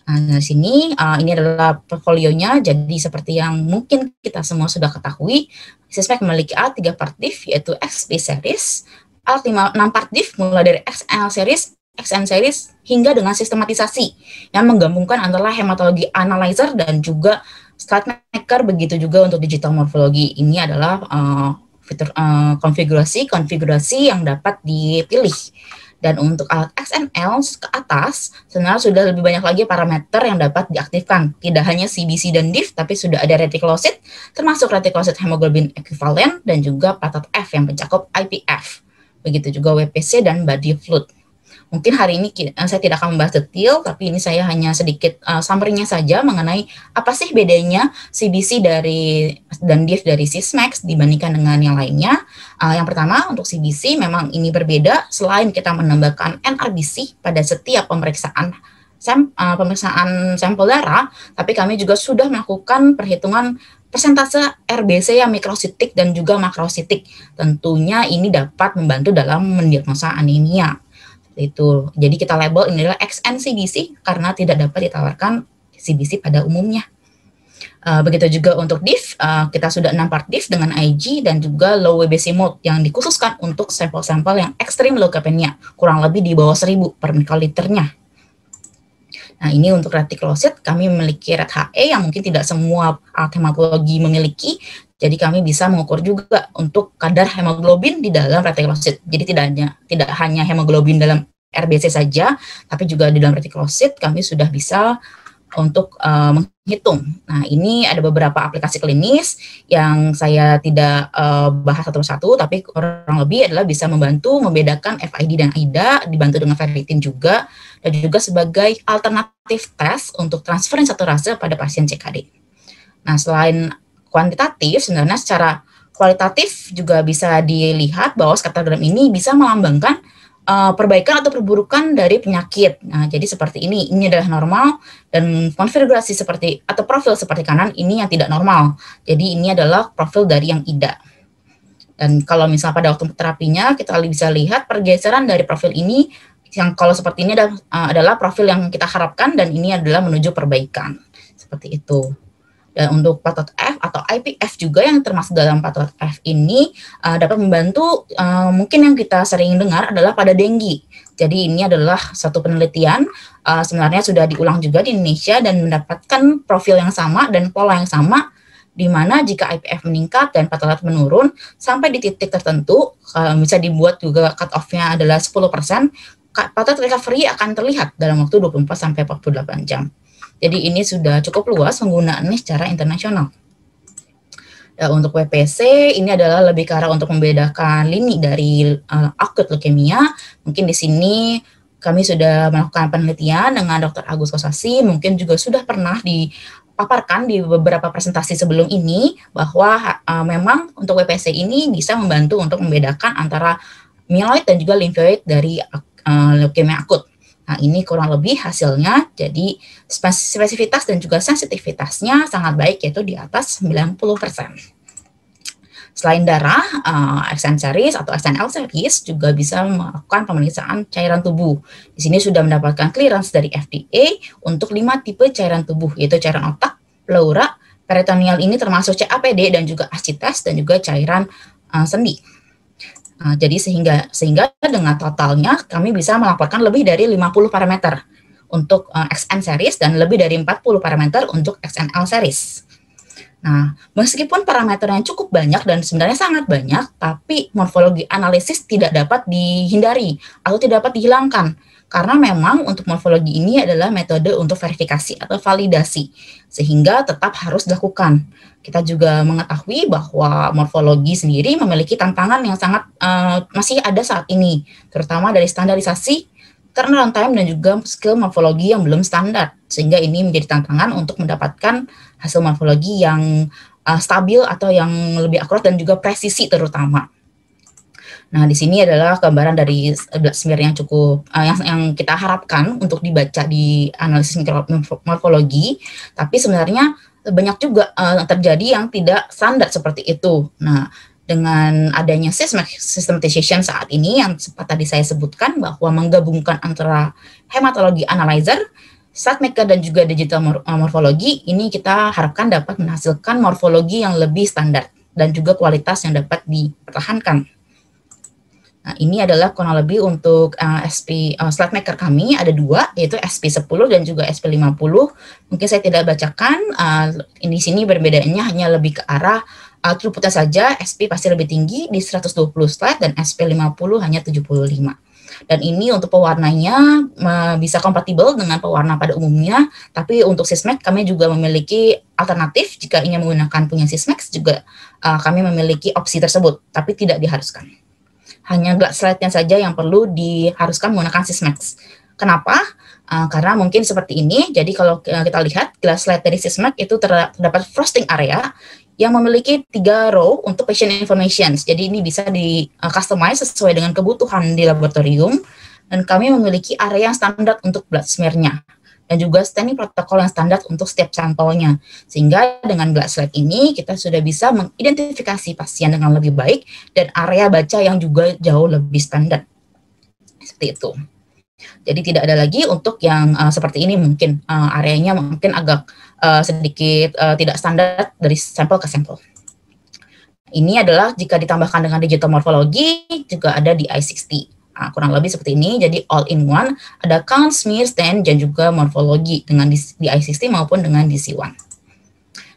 Nah, di sini ini adalah portfolionya. Jadi seperti yang mungkin kita semua sudah ketahui, Sysmex memiliki ALT 3 part diff yaitu XP series, ALT 6 part diff mulai dari XNL series, XN series hingga dengan sistematisasi yang menggabungkan antara hematologi analyzer dan juga SlideMaker, begitu juga untuk digital morphology. Ini adalah fitur konfigurasi yang dapat dipilih. Dan untuk alat XNL ke atas, sebenarnya sudah lebih banyak lagi parameter yang dapat diaktifkan. Tidak hanya CBC dan diff, tapi sudah ada reticulocyte, termasuk reticulocyte hemoglobin ekivalen, dan juga platot F yang mencakup IPF. Begitu juga WPC dan body fluid. Mungkin hari ini saya tidak akan membahas detail, tapi ini saya hanya sedikit summary-nya saja mengenai apa sih bedanya CBC dan diff dari Sysmex dibandingkan dengan yang lainnya. Yang pertama, untuk CBC memang ini berbeda selain kita menambahkan NRBC pada setiap pemeriksaan sampel darah, tapi kami juga sudah melakukan perhitungan persentase RBC yang mikrositik dan juga makrositik. Tentunya ini dapat membantu dalam mendiagnosa anemia. Itu. Jadi kita label ini adalah XNCBC karena tidak dapat ditawarkan CBC pada umumnya. Begitu juga untuk diff, kita sudah 6 part diff dengan IG dan juga low WBC mode yang dikhususkan untuk sampel-sampel yang ekstrim leukemia, kurang lebih di bawah 1000 per mikroliternya. Nah, ini untuk reticulocyte kami memiliki RET-HE yang mungkin tidak semua hematologi memiliki. Jadi kami bisa mengukur juga untuk kadar hemoglobin di dalam reticulocyte. Jadi tidak hanya hemoglobin dalam RBC saja, tapi juga di dalam reticulocyte kami sudah bisa untuk menghitung. Nah, ini ada beberapa aplikasi klinis yang saya tidak bahas satu persatu, tapi kurang lebih adalah bisa membantu membedakan FID dan AIDA, dibantu dengan ferritin juga, dan juga sebagai alternatif tes untuk transferin saturase pada pasien CKD. Nah, selain kuantitatif, sebenarnya secara kualitatif juga bisa dilihat bahwa skatagram ini bisa melambangkan perbaikan atau perburukan dari penyakit. Nah, jadi seperti ini adalah normal, dan konfigurasi seperti atau profil seperti kanan ini yang tidak normal. Jadi ini adalah profil dari yang IDA. Dan kalau misalnya pada waktu terapinya kita bisa lihat pergeseran dari profil ini, yang kalau seperti ini adalah profil yang kita harapkan, dan ini adalah menuju perbaikan. Seperti itu. Dan untuk platot F atau IPF juga yang termasuk dalam platot F ini dapat membantu, mungkin yang kita sering dengar adalah pada denggi. Jadi ini adalah satu penelitian, sebenarnya sudah diulang juga di Indonesia dan mendapatkan profil yang sama dan pola yang sama, di mana jika IPF meningkat dan platelet menurun sampai di titik tertentu, bisa dibuat juga cut-off-nya adalah 10%, platelet recovery akan terlihat dalam waktu 24-48 jam. Jadi ini sudah cukup luas penggunaannya secara internasional. Untuk WPC ini adalah lebih ke arah untuk membedakan lini dari akut leukemia. Mungkin di sini kami sudah melakukan penelitian dengan Dr. Agus Kosasi, mungkin juga sudah pernah dipaparkan di beberapa presentasi sebelum ini bahwa memang untuk WPC ini bisa membantu untuk membedakan antara myeloid dan juga limfoid dari leukemia akut. Nah, ini kurang lebih hasilnya, jadi spesifitas dan juga sensitivitasnya sangat baik, yaitu di atas 90%. Selain darah, XN series atau XNL series juga bisa melakukan pemeriksaan cairan tubuh. Di sini sudah mendapatkan clearance dari FDA untuk 5 tipe cairan tubuh, yaitu cairan otak, pleura, peritoneal ini termasuk CAPD dan juga ascites dan juga cairan sendi. Jadi sehingga dengan totalnya kami bisa melaporkan lebih dari 50 parameter untuk XN series dan lebih dari 40 parameter untuk XNL series. Nah, meskipun parameter yang cukup banyak dan sebenarnya sangat banyak, tapi morfologi analisis tidak dapat dihindari atau tidak dapat dihilangkan. Karena memang untuk morfologi ini adalah metode untuk verifikasi atau validasi, sehingga tetap harus dilakukan. Kita juga mengetahui bahwa morfologi sendiri memiliki tantangan yang sangat masih ada saat ini, terutama dari standarisasi, turnaround time, dan juga skill morfologi yang belum standar, sehingga ini menjadi tantangan untuk mendapatkan hasil morfologi yang stabil atau yang lebih akurat dan juga presisi terutama. Nah, di sini adalah gambaran dari smear yang cukup yang kita harapkan untuk dibaca di analisis morfologi, tapi sebenarnya banyak juga terjadi yang tidak standar seperti itu. Nah, dengan adanya systematization saat ini yang sempat tadi saya sebutkan bahwa menggabungkan antara hematologi analyzer, StatMaker dan juga digital morfologi, ini kita harapkan dapat menghasilkan morfologi yang lebih standar dan juga kualitas yang dapat dipertahankan. Nah, ini adalah kurang lebih untuk StatMaker kami ada 2, yaitu SP10 dan juga SP50. Mungkin saya tidak bacakan, di sini perbedaannya hanya lebih ke arah throughputnya saja. SP pasti lebih tinggi di 120 slide dan SP50 hanya 75. Dan ini untuk pewarnanya bisa kompatibel dengan pewarna pada umumnya, tapi untuk Sysmex kami juga memiliki alternatif. Jika ingin menggunakan punya Sysmex juga kami memiliki opsi tersebut, tapi tidak diharuskan. Hanya glass slide-nya saja yang perlu diharuskan menggunakan Sysmex. Kenapa? Karena mungkin seperti ini. Jadi kalau kita lihat glass slide dari Sysmex itu terdapat frosting area yang memiliki 3 row untuk patient information. Jadi ini bisa di-customize sesuai dengan kebutuhan di laboratorium. Dan kami memiliki area yang standar untuk blood smear-nya. Dan juga standing protokol yang standar untuk setiap sampelnya. Sehingga dengan glass slide ini kita sudah bisa mengidentifikasi pasien dengan lebih baik dan area baca yang juga jauh lebih standar. Seperti itu. Jadi tidak ada lagi untuk yang seperti ini, mungkin areanya mungkin agak sedikit tidak standar dari sampel ke sampel. Ini adalah jika ditambahkan dengan digital morfologi juga ada di I60. Kurang lebih seperti ini, jadi all in one, ada count, smear, stain, dan juga morfologi dengan di I60 maupun dengan DC1.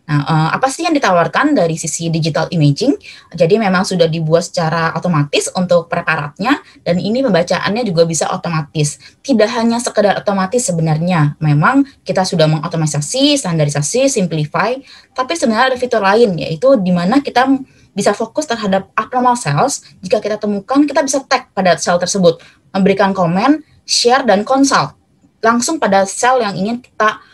Nah, apa sih yang ditawarkan dari sisi digital imaging? Jadi memang sudah dibuat secara otomatis untuk preparatnya, dan ini pembacaannya juga bisa otomatis. Tidak hanya sekedar otomatis sebenarnya, memang kita sudah mengotomatisasi, standarisasi, simplify, tapi sebenarnya ada fitur lain, yaitu di mana kita bisa fokus terhadap abnormal cells. Jika kita temukan, kita bisa tag pada sel tersebut, memberikan komen, share, dan consult langsung pada sel yang ingin kita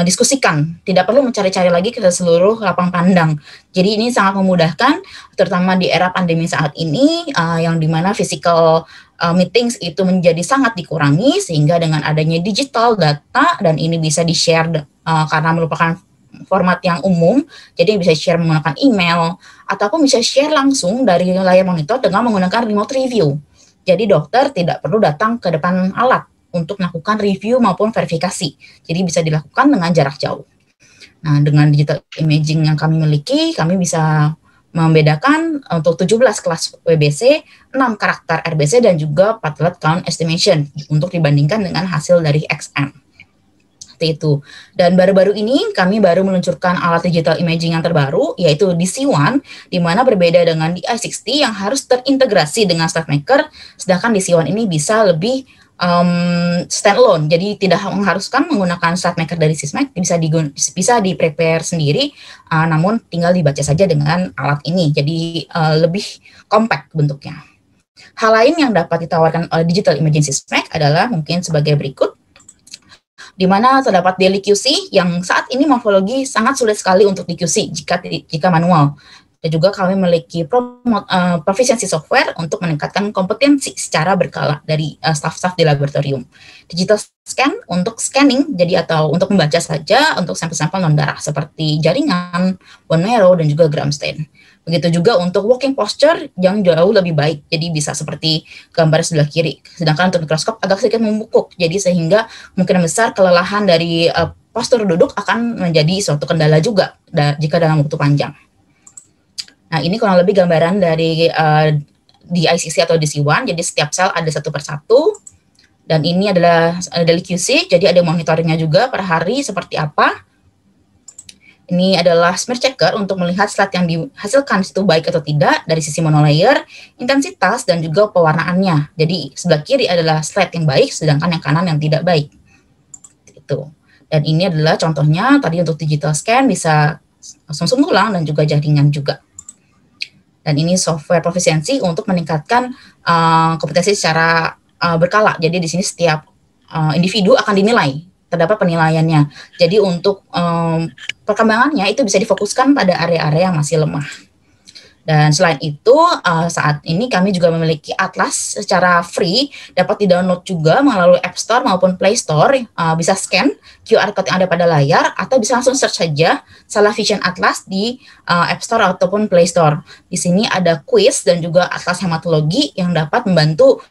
diskusikan. Tidak perlu mencari-cari lagi ke seluruh lapang pandang. Jadi ini sangat memudahkan, terutama di era pandemi saat ini, yang dimana physical meetings itu menjadi sangat dikurangi, sehingga dengan adanya digital data, dan ini bisa di-share karena merupakan format yang umum, jadi bisa share menggunakan email, ataupun bisa share langsung dari layar monitor dengan menggunakan remote review. Jadi dokter tidak perlu datang ke depan alat untuk melakukan review maupun verifikasi. Jadi bisa dilakukan dengan jarak jauh. Nah, dengan digital imaging yang kami miliki, kami bisa membedakan untuk 17 kelas WBC, 6 karakter RBC, dan juga platelet count estimation untuk dibandingkan dengan hasil dari XM. Itu. Dan baru-baru ini kami baru meluncurkan alat digital imaging yang terbaru, yaitu DC1, di mana berbeda dengan di I60 yang harus terintegrasi dengan StatMaker, sedangkan DC1 ini bisa lebih standalone, jadi tidak mengharuskan menggunakan StatMaker dari Sysmex, bisa di-prepare sendiri, namun tinggal dibaca saja dengan alat ini, jadi lebih compact bentuknya. Hal lain yang dapat ditawarkan oleh digital imaging Sysmex adalah mungkin sebagai berikut, di mana terdapat daily QC yang saat ini morfologi sangat sulit sekali untuk di QC jika manual. Dan juga kami memiliki proficiency software untuk meningkatkan kompetensi secara berkala dari staff-staff di laboratorium. Digital scan untuk scanning, jadi atau untuk membaca saja untuk sampel-sampel non-darah seperti jaringan, bone marrow, dan juga gram stain. Begitu juga untuk walking posture yang jauh lebih baik, jadi bisa seperti gambar sebelah kiri. Sedangkan untuk mikroskop agak sedikit membungkuk, jadi sehingga kemungkinan besar kelelahan dari postur duduk akan menjadi suatu kendala juga jika dalam waktu panjang. Nah, ini kurang lebih gambaran dari DICC atau DC1, jadi setiap sel ada satu persatu, dan ini adalah daily QC, jadi ada monitoringnya juga per hari seperti apa. Ini adalah smear checker untuk melihat slide yang dihasilkan itu baik atau tidak dari sisi monolayer, intensitas, dan juga pewarnaannya. Jadi sebelah kiri adalah slide yang baik, sedangkan yang kanan yang tidak baik. Itu. Dan ini adalah contohnya, tadi untuk digital scan bisa sum-sum tulang dan juga jaringan juga. Dan ini software proficiency untuk meningkatkan kompetensi secara berkala. Jadi di sini setiap individu akan dinilai, terdapat penilaiannya. Jadi untuk perkembangannya itu bisa difokuskan pada area-area yang masih lemah. Dan selain itu, saat ini kami juga memiliki atlas secara free, dapat di-download juga melalui App Store maupun Play Store. Bisa scan QR code yang ada pada layar, atau bisa langsung search saja Salah Vision Atlas di App Store ataupun Play Store. Di sini ada quiz dan juga atlas hematologi yang dapat membantu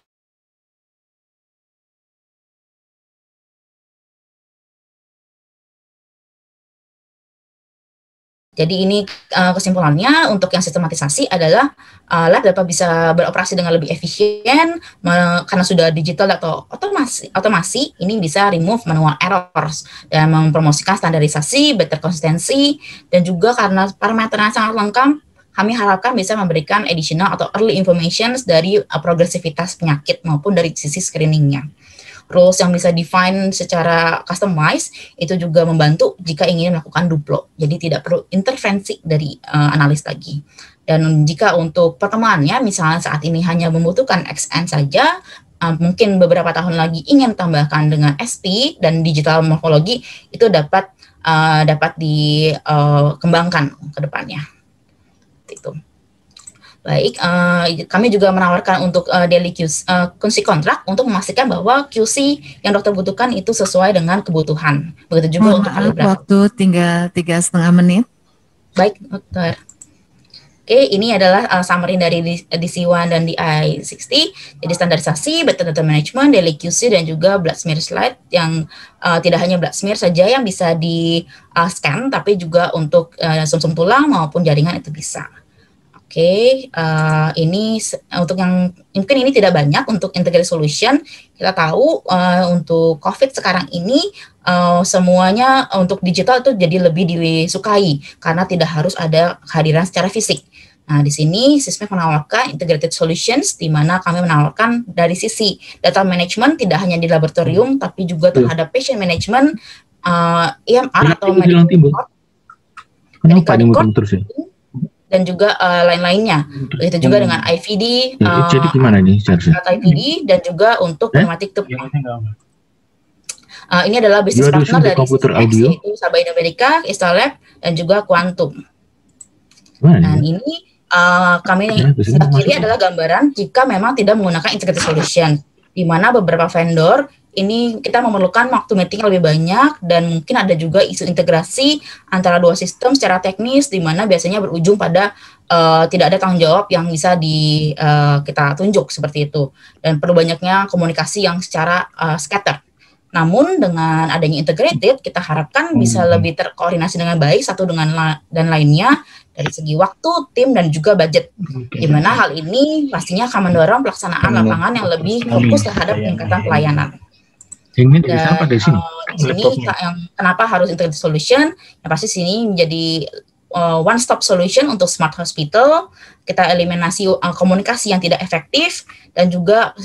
Jadi ini kesimpulannya untuk yang sistematisasi adalah lab dapat bisa beroperasi dengan lebih efisien karena sudah digital atau otomasi ini bisa remove manual errors dan mempromosikan standarisasi, better konsistensi, dan juga karena parameternya sangat lengkap, kami harapkan bisa memberikan additional atau early information dari progresivitas penyakit maupun dari sisi screeningnya. Rules yang bisa define secara customized itu juga membantu jika ingin melakukan duplo. Jadi tidak perlu intervensi dari analis lagi. Dan jika untuk pertemuannya misalnya saat ini hanya membutuhkan XN saja, mungkin beberapa tahun lagi ingin tambahkan dengan SP dan digital morfologi, itu dapat dikembangkan ke depannya. Itu. Baik, kami juga menawarkan untuk daily QC kontrak untuk memastikan bahwa QC yang dokter butuhkan itu sesuai dengan kebutuhan. Begitu juga untuk waktu tinggal 3,5 menit. Baik, dokter. Oke, ini adalah summary dari DC1 dan DI60. Jadi standarisasi, better data management, daily QC, dan juga blood smear slide yang tidak hanya blood smear saja yang bisa di-scan, tapi juga untuk sumsum tulang maupun jaringan itu bisa. Oke, ini untuk yang mungkin ini tidak banyak untuk integrated solution. Kita tahu untuk COVID sekarang ini semuanya untuk digital itu jadi lebih disukai karena tidak harus ada kehadiran secara fisik. Nah, di sini Sysmex menawarkan integrated solutions di mana kami menawarkan dari sisi data management tidak hanya di laboratorium tapi juga terhadap patient management, EMR atau medical record. Kenapa dimutkan terus ya? Dan juga lain-lainnya. Begitu juga dengan IVD, jadi gimana nih IVD dan juga untuk pneumatic tube. Ini adalah bisnis partner dari Sysmex, yaitu Sabah Indoamerica, Istalab, dan juga Quantum. Dan ini kami sebelah kiri adalah gambaran jika memang tidak menggunakan integrated solution, di mana beberapa vendor ini kita memerlukan waktu meeting lebih banyak dan mungkin ada juga isu integrasi antara dua sistem secara teknis di mana biasanya berujung pada tidak ada tanggung jawab yang bisa kita tunjuk seperti itu dan perlu banyaknya komunikasi yang secara scatter. Namun dengan adanya integrated kita harapkan bisa lebih terkoordinasi dengan baik satu dengan dan lainnya dari segi waktu, tim, dan juga budget. Di mana hal ini pastinya akan mendorong pelaksanaan lapangan yang lebih fokus terhadap peningkatan pelayanan. Ini dari sini. Kenapa harus integrated solution? Yang pasti sini menjadi one stop solution untuk smart hospital. Kita eliminasi komunikasi yang tidak efektif dan juga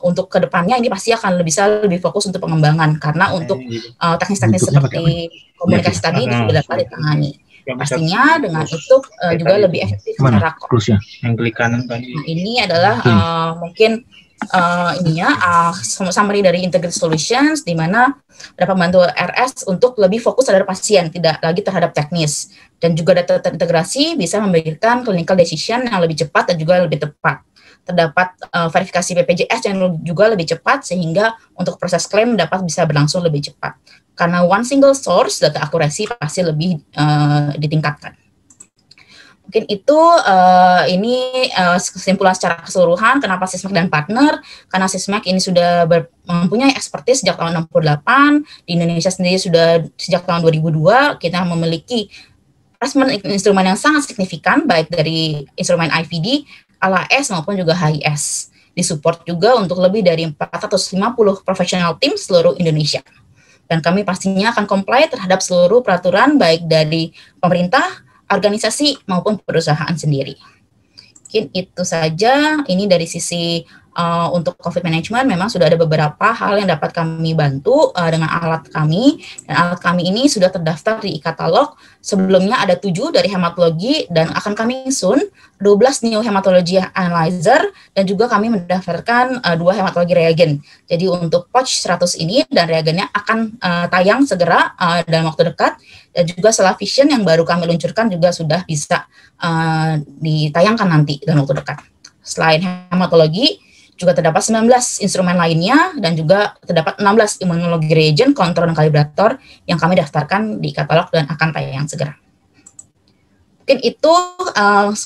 untuk kedepannya ini pasti akan bisa lebih fokus untuk pengembangan karena untuk teknis-teknis seperti komunikasi tadi itu sudah dapat ditangani. Pastinya dengan itu juga lebih efektif secara cost. Yang klik kanan tadi. Ini adalah mungkin summary dari integrated solutions di mana dapat membantu RS untuk lebih fokus terhadap pasien, tidak lagi terhadap teknis. Dan juga data terintegrasi bisa memberikan clinical decision yang lebih cepat dan juga lebih tepat. Terdapat verifikasi BPJS yang juga lebih cepat sehingga untuk proses klaim dapat bisa berlangsung lebih cepat. Karena one single source, data akurasi pasti lebih ditingkatkan. Mungkin itu ini kesimpulan secara keseluruhan kenapa Sysmex dan partner, karena Sysmex ini sudah mempunyai expertise sejak tahun 68, di Indonesia sendiri sudah sejak tahun 2002, kita memiliki instrumen yang sangat signifikan, baik dari instrumen IVD, LAS maupun juga HIS. Disupport juga untuk lebih dari 450 professional tim seluruh Indonesia. Dan kami pastinya akan comply terhadap seluruh peraturan baik dari pemerintah, organisasi maupun perusahaan sendiri. Mungkin itu saja. Ini dari sisi untuk COVID management memang sudah ada beberapa hal yang dapat kami bantu dengan alat kami. Dan alat kami ini sudah terdaftar di e-katalog. Sebelumnya ada 7 dari hematologi dan akan kami soon 12 new hematology analyzer dan juga kami mendaftarkan 2 hematologi reagen. Jadi untuk pouch 100 ini dan reagennya akan tayang segera dalam waktu dekat. dan juga Selavision yang baru kami luncurkan juga sudah bisa ditayangkan nanti dalam waktu dekat. Selain hematologi, juga terdapat 19 instrumen lainnya dan juga terdapat 16 imunologi reagent, kontrol, dan kalibrator yang kami daftarkan di katalog dan akan tayang segera. Mungkin itu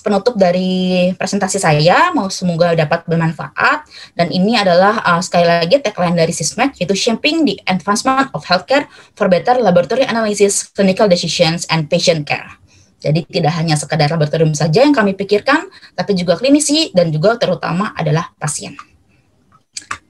penutup dari presentasi saya, semoga dapat bermanfaat. Dan ini adalah sekali lagi tagline dari SISMED, yaitu Shaping the Advancement of Healthcare for Better Laboratory Analysis, Clinical Decisions, and Patient Care. Jadi tidak hanya sekedar laboratorium saja yang kami pikirkan, tapi juga klinisi dan juga terutama adalah pasien.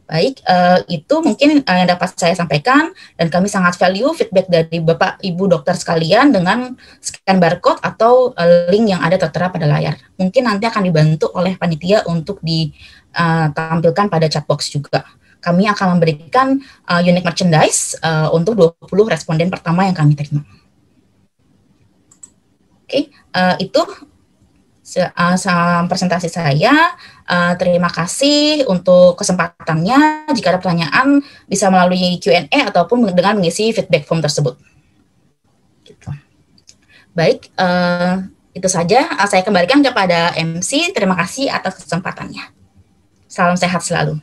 Baik, itu mungkin yang dapat saya sampaikan, dan kami sangat value feedback dari Bapak Ibu dokter sekalian dengan scan barcode atau link yang ada tertera pada layar. Mungkin nanti akan dibantu oleh panitia untuk ditampilkan pada chatbox juga. Kami akan memberikan unique merchandise untuk 20 responden pertama yang kami terima. Oke, itu presentasi saya. Terima kasih untuk kesempatannya. Jika ada pertanyaan, bisa melalui Q&A ataupun dengan mengisi feedback form tersebut. Gitu. Baik, itu saja. Saya kembalikan kepada MC. Terima kasih atas kesempatannya. Salam sehat selalu.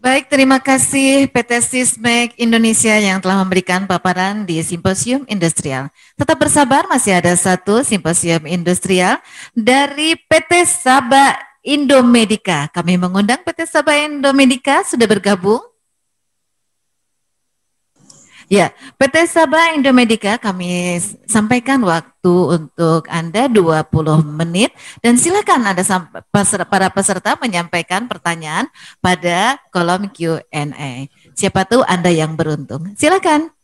Baik, terima kasih PT SISMED Indonesia yang telah memberikan paparan di Simposium Industrial. Tetap bersabar, masih ada satu Simposium Industrial dari PT Saba Indomedica. Kami mengundang PT Saba Indomedica, sudah bergabung? Ya, PT Saba Indomedica kami sampaikan waktu untuk Anda 20 menit dan silakan Anda para peserta menyampaikan pertanyaan pada kolom Q&A. Siapa tahu Anda yang beruntung. Silakan.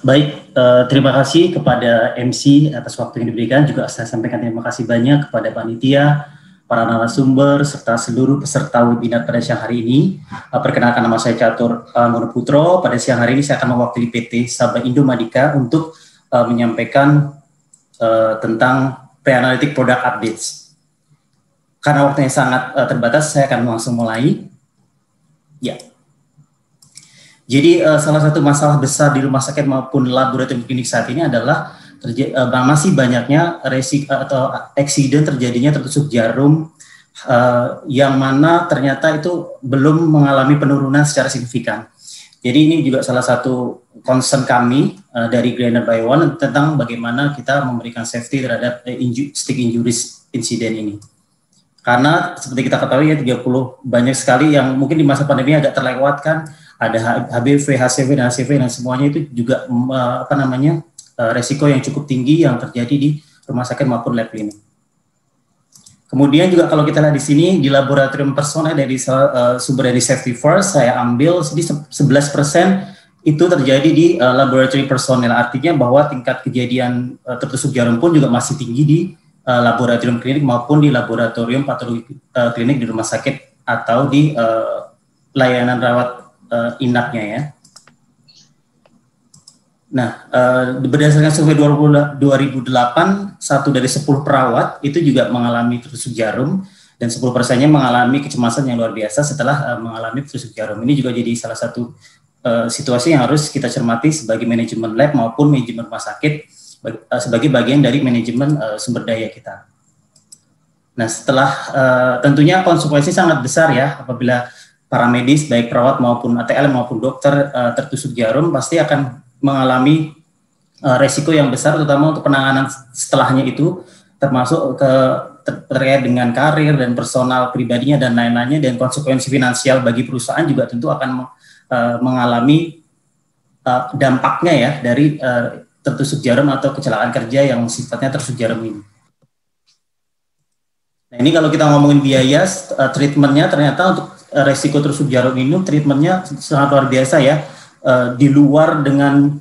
Baik, terima kasih kepada MC atas waktu yang diberikan. Juga saya sampaikan terima kasih banyak kepada panitia, para narasumber, serta seluruh peserta webinar pada siang hari ini. Perkenalkan, nama saya Catur Monoputro. Pada siang hari ini saya akan mewakili PT Saba Indomedica untuk menyampaikan tentang pre-analytic product updates. Karena waktunya sangat terbatas, saya akan langsung mulai. Ya. Jadi salah satu masalah besar di rumah sakit maupun laboratorium klinik saat ini adalah masih banyaknya resiko atau eksiden terjadinya tertusuk jarum yang mana ternyata itu belum mengalami penurunan secara signifikan. Jadi ini juga salah satu concern kami dari Grainer by One tentang bagaimana kita memberikan safety terhadap stick injuries insiden ini. Karena seperti kita ketahui ya 30 banyak sekali yang mungkin di masa pandemi agak terlewatkan, ada HBV, HCV, dan HCV dan semuanya itu juga resiko yang cukup tinggi yang terjadi di rumah sakit maupun lab klinik. Kemudian juga kalau kita lihat di sini di laboratorium personel dari sumber dari safety first saya ambil di 11% itu terjadi di laboratorium personel, artinya bahwa tingkat kejadian tertusuk jarum pun juga masih tinggi di laboratorium klinik maupun di laboratorium patologi klinik di rumah sakit atau di layanan rawat inapnya ya. Nah, berdasarkan survei 2008, 1 dari 10 perawat itu juga mengalami tertusuk jarum dan 10%-nya mengalami kecemasan yang luar biasa setelah mengalami tertusuk jarum. Ini juga jadi salah satu situasi yang harus kita cermati sebagai manajemen lab maupun manajemen rumah sakit sebagai bagian dari manajemen sumber daya kita. Nah, setelah tentunya konsekuensi sangat besar ya apabila para medis baik perawat maupun ATL maupun dokter tertusuk jarum pasti akan mengalami resiko yang besar terutama untuk penanganan setelahnya itu termasuk terkait dengan karir dan personal pribadinya dan lain-lainnya dan konsekuensi finansial bagi perusahaan juga tentu akan mengalami dampaknya ya dari tertusuk jarum atau kecelakaan kerja yang sifatnya tertusuk jarum ini. Nah ini kalau kita ngomongin biaya treatmentnya ternyata untuk resiko tertusuk jarum ini treatmentnya sangat luar biasa ya, di luar dengan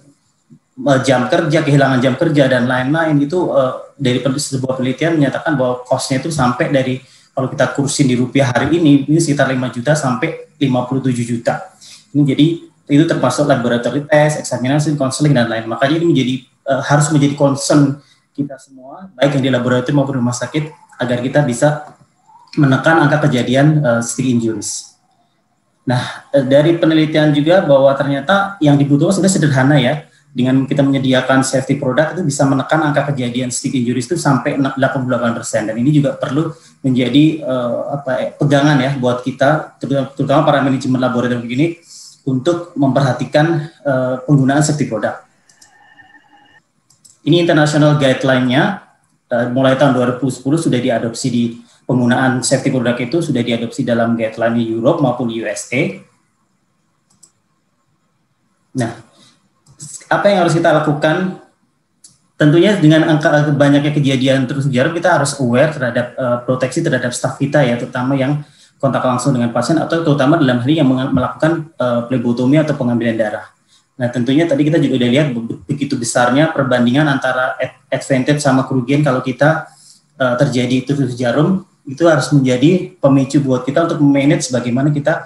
jam kerja, kehilangan jam kerja dan lain-lain itu dari sebuah penelitian menyatakan bahwa cost-nya itu sampai dari kalau kita kursin di rupiah hari ini sekitar 5 juta sampai 57 juta. Ini jadi itu termasuk laboratory test, examination, counseling dan lain. Makanya ini harus menjadi concern kita semua, baik yang di laboratorium maupun rumah sakit, agar kita bisa menekan angka kejadian stick injuries. Nah, dari penelitian juga bahwa ternyata yang dibutuhkan sudah sederhana ya. Dengan kita menyediakan safety product itu bisa menekan angka kejadian stick injuries itu sampai 88%, dan ini juga perlu menjadi pegangan ya buat kita, terutama para manajemen laboratorium ini untuk memperhatikan penggunaan safety product. Ini international guideline-nya mulai tahun 2010 sudah diadopsi di penggunaan safety product itu sudah diadopsi dalam guideline di Europe maupun di USA. Nah, apa yang harus kita lakukan? Tentunya dengan angka banyaknya kejadian terus jarum, kita harus aware terhadap proteksi terhadap staf kita ya, terutama yang kontak langsung dengan pasien atau terutama dalam hal yang melakukan plebotomi atau pengambilan darah. Nah, tentunya tadi kita juga udah lihat begitu besarnya perbandingan antara advantage sama kerugian kalau kita terjadi terus jarum, itu harus menjadi pemicu buat kita untuk memanage bagaimana kita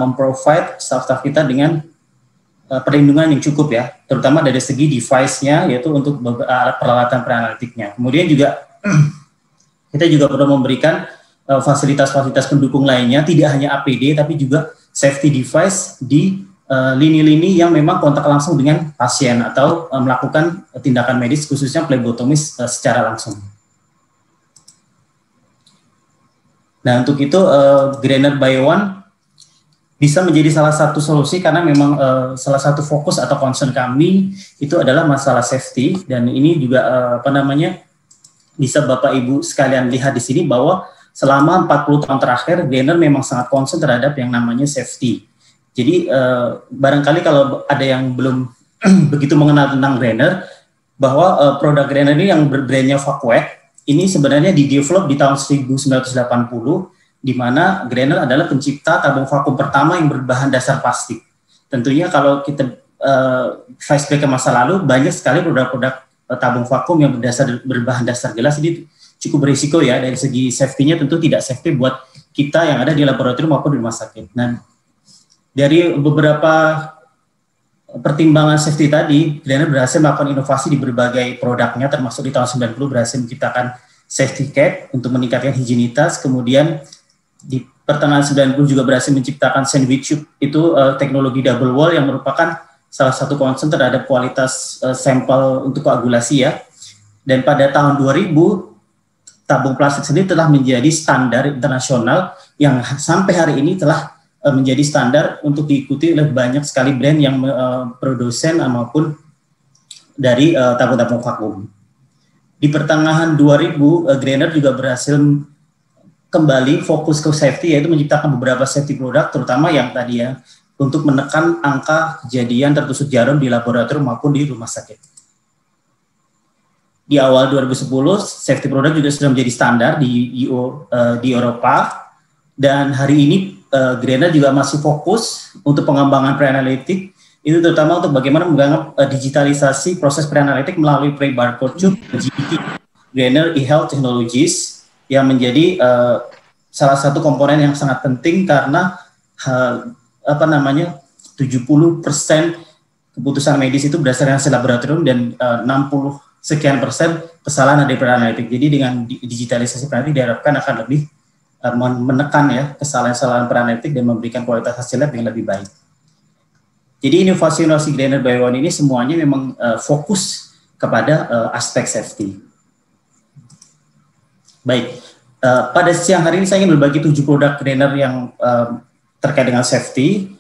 memprovide staf-staf kita dengan perlindungan yang cukup ya, terutama dari segi device-nya, yaitu untuk peralatan preanalitiknya. Kemudian juga kita juga perlu memberikan fasilitas-fasilitas pendukung lainnya, tidak hanya APD tapi juga safety device di lini-lini yang memang kontak langsung dengan pasien atau melakukan tindakan medis khususnya plebotomis secara langsung. Nah, untuk itu Grener Bio One bisa menjadi salah satu solusi karena memang salah satu fokus atau concern kami itu adalah masalah safety, dan ini juga bisa Bapak Ibu sekalian lihat di sini bahwa selama 40 tahun terakhir Grener memang sangat concern terhadap yang namanya safety. Jadi barangkali kalau ada yang belum begitu mengenal tentang Grener, bahwa produk Grener ini yang brandnya Vacuec ini sebenarnya di-develop di tahun 1980, di mana Grener adalah pencipta tabung vakum pertama yang berbahan dasar plastik. Tentunya kalau kita flashback ke masa lalu, banyak sekali produk-produk tabung vakum yang berbahan dasar gelas, ini cukup berisiko ya, dari segi safety-nya tentu tidak safety buat kita yang ada di laboratorium maupun di rumah sakit. Nah, dari beberapa pertimbangan safety tadi, Grener berhasil melakukan inovasi di berbagai produknya, termasuk di tahun 90 berhasil menciptakan safety cap untuk meningkatkan higienitas, kemudian di pertengahan 90 juga berhasil menciptakan sandwich tube, itu teknologi double wall yang merupakan salah satu concern terhadap kualitas sampel untuk koagulasi ya. Dan pada tahun 2000, tabung plastik sendiri telah menjadi standar internasional yang sampai hari ini telah menjadi standar untuk diikuti oleh banyak sekali brand yang produsen maupun dari tabung-tabung vakum. Di pertengahan 2000, Grener juga berhasil kembali fokus ke safety, yaitu menciptakan beberapa safety produk, terutama yang tadi ya, untuk menekan angka kejadian tertusuk jarum di laboratorium maupun di rumah sakit. Di awal 2010, safety produk juga sudah menjadi standar di Eropa, dan hari ini Grener juga masih fokus untuk pengembangan pre-analitik, itu terutama untuk bagaimana menganggap digitalisasi proses pre-analitik melalui pre-barcode tube, GPT, Grener eHealth Technologies, yang menjadi salah satu komponen yang sangat penting karena 70% keputusan medis itu berdasarkan hasil laboratorium dan 60 sekian persen kesalahan dari pre-analitik. Jadi dengan digitalisasi pre-analitik diharapkan akan lebih menekan ya kesalahan-kesalahan pre-analitik dan memberikan kualitas hasil lab yang lebih baik. Jadi inovasi-inovasi Grener Bio One ini semuanya memang fokus kepada aspek safety. Baik, pada siang hari ini saya ingin berbagi 7 produk Grener yang terkait dengan safety.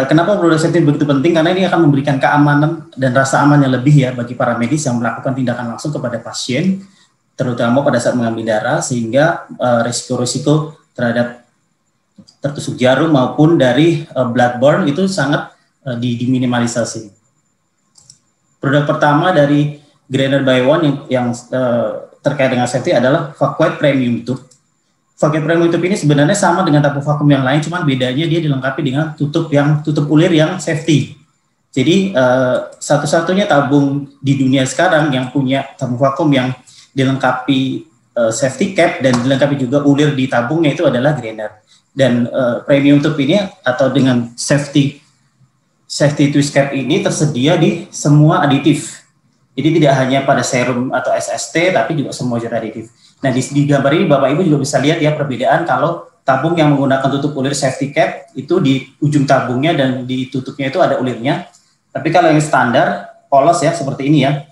Kenapa produk safety begitu penting? Karena ini akan memberikan keamanan dan rasa aman yang lebih ya bagi para medis yang melakukan tindakan langsung kepada pasien, terutama pada saat mengambil darah, sehingga risiko-risiko terhadap tertusuk jarum maupun dari bloodborne itu sangat diminimalisasi. Produk pertama dari Grener Bio One yang terkait dengan safety adalah Vacuec Premium Tube. Vacuec Premium Tube ini sebenarnya sama dengan tabung vakum yang lain, cuman bedanya dia dilengkapi dengan tutup ulir yang safety. Jadi satu-satunya tabung di dunia sekarang yang punya tabung vakum yang dilengkapi safety cap dan dilengkapi juga ulir di tabungnya itu adalah Grener. Dan Premium Tube ini atau dengan safety twist cap ini tersedia di semua aditif Jadi tidak hanya pada serum atau SST, tapi juga semua zat aditif. Nah, di gambar ini Bapak Ibu juga bisa lihat ya perbedaan kalau tabung yang menggunakan tutup ulir safety cap itu di ujung tabungnya dan di tutupnya itu ada ulirnya. Tapi kalau yang standar polos ya seperti ini ya.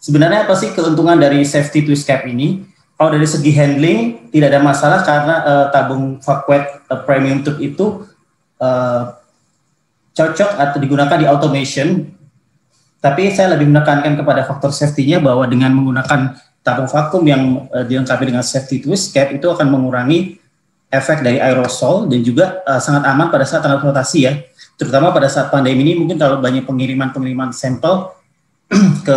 Sebenarnya apa sih keuntungan dari safety twist cap ini? Kalau dari segi handling tidak ada masalah karena tabung vacuum premium tube itu cocok atau digunakan di automation. Tapi saya lebih menekankan kepada faktor safety-nya bahwa dengan menggunakan tabung vakum yang dilengkapi dengan safety twist cap itu akan mengurangi efek dari aerosol dan juga sangat aman pada saat transportasi ya. Terutama pada saat pandemi ini mungkin kalau banyak pengiriman sampel ke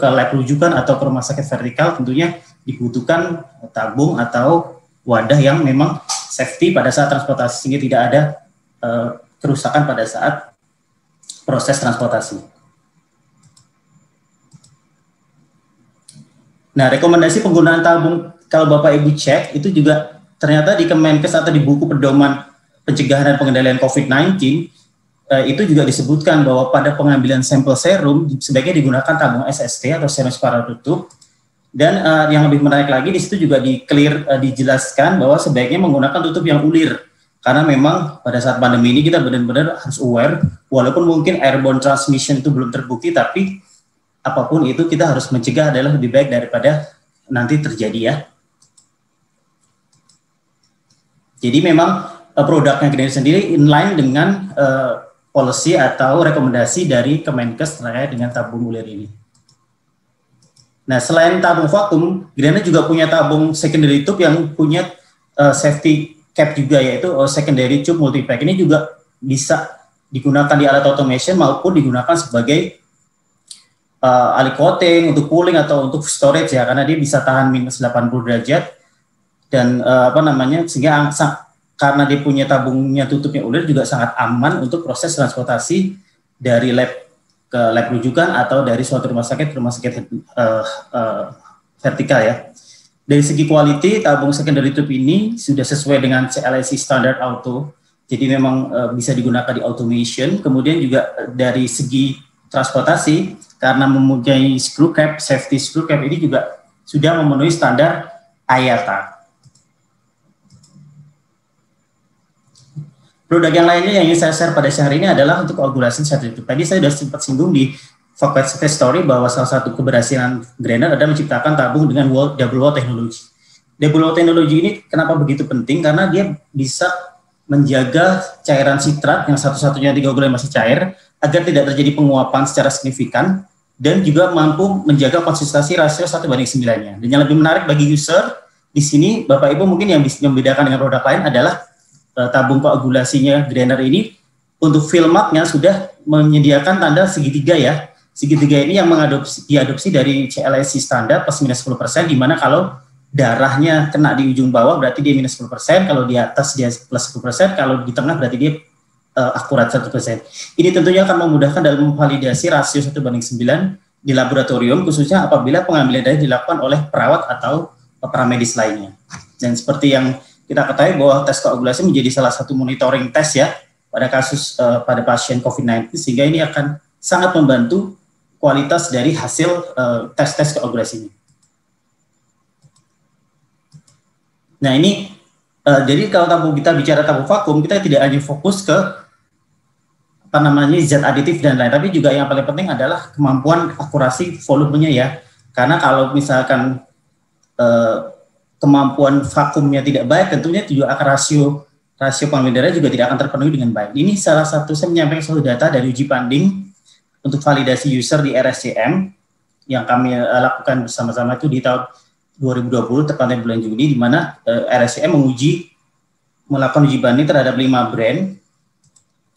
lab rujukan atau ke rumah sakit vertikal tentunya dibutuhkan tabung atau wadah yang memang safety pada saat transportasi sehingga tidak ada kerusakan pada saat proses transportasi. Nah, rekomendasi penggunaan tabung kalau Bapak Ibu cek itu juga ternyata di Kemenkes atau di buku pedoman pencegahan dan pengendalian COVID-19 itu juga disebutkan bahwa pada pengambilan sampel serum sebaiknya digunakan tabung SST atau serum spiral tutup. Dan yang lebih menarik lagi di situ juga dijelaskan bahwa sebaiknya menggunakan tutup yang ulir karena memang pada saat pandemi ini kita benar-benar harus aware walaupun mungkin airborne transmission itu belum terbukti tapi apapun itu kita harus mencegah adalah lebih baik daripada nanti terjadi ya. Jadi memang produknya Greener sendiri inline dengan policy atau rekomendasi dari Kemenkes terkait dengan tabung ulir ini. Nah, selain tabung vakum, Greener juga punya tabung secondary tube yang punya safety cap juga yaitu secondary tube multipack. Ini juga bisa digunakan di alat automation maupun digunakan sebagai air coating untuk cooling atau untuk storage ya karena dia bisa tahan minus 80 derajat dan sehingga karena dia punya tabungnya tutupnya ulir juga sangat aman untuk proses transportasi dari lab ke lab rujukan atau dari suatu rumah sakit vertikal ya. Dari segi quality tabung secondary tube ini sudah sesuai dengan CLSC standard auto. Jadi memang bisa digunakan di automation. Kemudian juga dari segi transportasi karena mempunyai screw cap, safety screw cap ini juga sudah memenuhi standar IATA. Produk yang lainnya yang ingin saya share pada siang hari ini adalah untuk coagulation safety tube. Tadi saya sudah sempat singgung di Vacuum Success Story bahwa salah satu keberhasilan Greener adalah menciptakan tabung dengan double wall teknologi. Double wall teknologi ini kenapa begitu penting? Karena dia bisa menjaga cairan sitrat yang satu-satunya di coagulant masih cair agar tidak terjadi penguapan secara signifikan dan juga mampu menjaga konsistensi rasio 1:9-nya. Dan yang lebih menarik bagi user di sini, Bapak Ibu mungkin yang bisa membedakan dengan produk lain adalah tabung koagulasinya Greener ini untuk filmaknya sudah menyediakan tanda segitiga ya. Segitiga ini yang diadopsi dari CLSC standar plus minus 10%, di mana kalau darahnya kena di ujung bawah berarti dia minus 10%, kalau di atas dia plus 10%, kalau di tengah berarti dia akurat 1%. Ini tentunya akan memudahkan dalam memvalidasi rasio 1:9 di laboratorium, khususnya apabila pengambilan darah dilakukan oleh perawat atau paramedis lainnya. Dan seperti yang kita ketahui bahwa tes koagulasi menjadi salah satu monitoring tes ya pada kasus pada pasien COVID-19, sehingga ini akan sangat membantu kualitas dari hasil tes-tes koagulasi ini. Nah ini jadi kalau kita bicara tabung vakum, kita tidak hanya fokus ke zat aditif dan lain, tapi juga yang paling penting adalah kemampuan akurasi volumenya ya. Karena kalau misalkan kemampuan vakumnya tidak baik, tentunya juga akan rasio pengambilan darah juga tidak akan terpenuhi dengan baik. Ini salah satu, saya menyampaikan suatu data dari uji banding untuk validasi user di RSCM yang kami lakukan bersama-sama itu di tahun 2020, tepatnya bulan Juni, di mana RSCM melakukan uji banding terhadap 5 brand.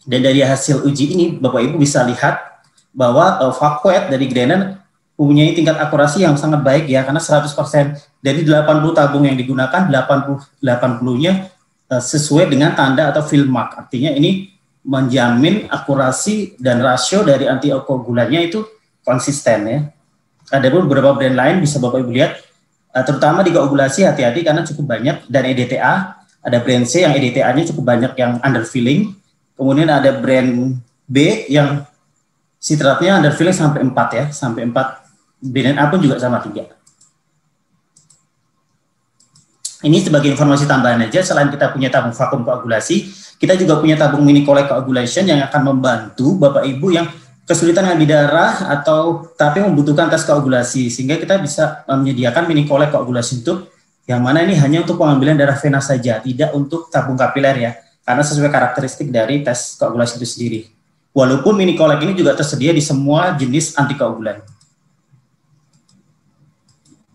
Dan dari hasil uji ini, Bapak Ibu bisa lihat bahwa Vacuet dari Greener mempunyai tingkat akurasi yang sangat baik ya, karena 100% dari 80 tabung yang digunakan, 80-nya sesuai dengan tanda atau fill mark. Artinya ini menjamin akurasi dan rasio dari antikoagulannya itu konsisten ya. Ada beberapa brand lain bisa Bapak Ibu lihat, terutama di koagulasi hati-hati karena cukup banyak, dan EDTA, ada brand C yang EDTA-nya cukup banyak yang underfilling. Kemudian ada brand B yang Citratnya underfilling sampai 4 ya, sampai 4. DNA pun juga sama 3. Ini sebagai informasi tambahan aja, selain kita punya tabung vakum koagulasi, kita juga punya tabung mini collect coagulation yang akan membantu Bapak Ibu yang kesulitan ngambil darah atau tapi membutuhkan tes koagulasi, sehingga kita bisa menyediakan mini collect coagulation tube yang mana ini hanya untuk pengambilan darah vena saja, tidak untuk tabung kapiler ya, karena sesuai karakteristik dari tes koagulasi itu sendiri. Walaupun mini collect ini juga tersedia di semua jenis antikoagulan.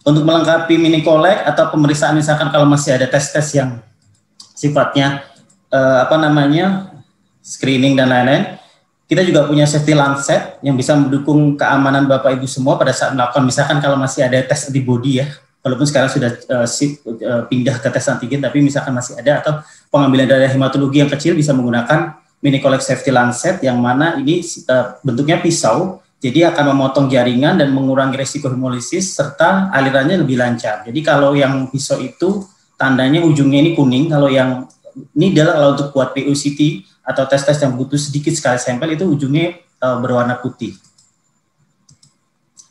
Untuk melengkapi mini collect atau pemeriksaan misalkan kalau masih ada tes-tes yang sifatnya screening dan lain-lain, kita juga punya safety lancet yang bisa mendukung keamanan Bapak Ibu semua pada saat melakukan, misalkan kalau masih ada tes antibody ya, walaupun sekarang sudah pindah ke tes antigen, tapi misalkan masih ada, atau pengambilan darah hematologi yang kecil bisa menggunakan mini collect safety lancet yang mana ini bentuknya pisau. Jadi akan memotong jaringan dan mengurangi resiko hemolisis serta alirannya lebih lancar. Jadi kalau yang pisau itu tandanya ujungnya ini kuning, kalau yang ini adalah kalau untuk buat PUCT atau tes-tes yang butuh sedikit sekali sampel itu ujungnya berwarna putih.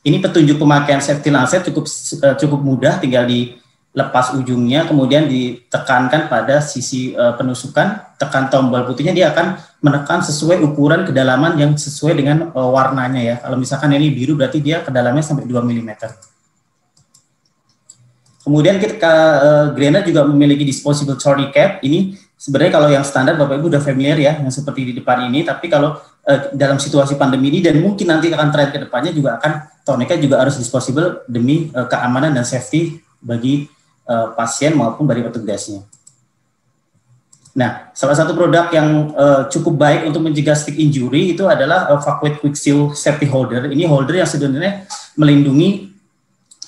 Ini petunjuk pemakaian safety lancet cukup mudah, tinggal dilepas ujungnya, kemudian ditekankan pada sisi penusukan, tekan tombol putihnya, dia akan menekan sesuai ukuran kedalaman yang sesuai dengan warnanya ya. Kalau misalkan ini biru berarti dia kedalamannya sampai 2 mm. Kemudian kita Granat juga memiliki disposable tourniquet. Ini sebenarnya kalau yang standar Bapak Ibu udah familiar ya, yang seperti di depan ini, tapi kalau dalam situasi pandemi ini dan mungkin nanti akan tren ke depannya juga akan tourniquet juga harus disposable demi keamanan dan safety bagi pasien maupun bagi petugasnya. Nah, salah satu produk yang cukup baik untuk mencegah stick injury itu adalah Vacuate Quick Seal Safety Holder. Ini holder yang sebenarnya melindungi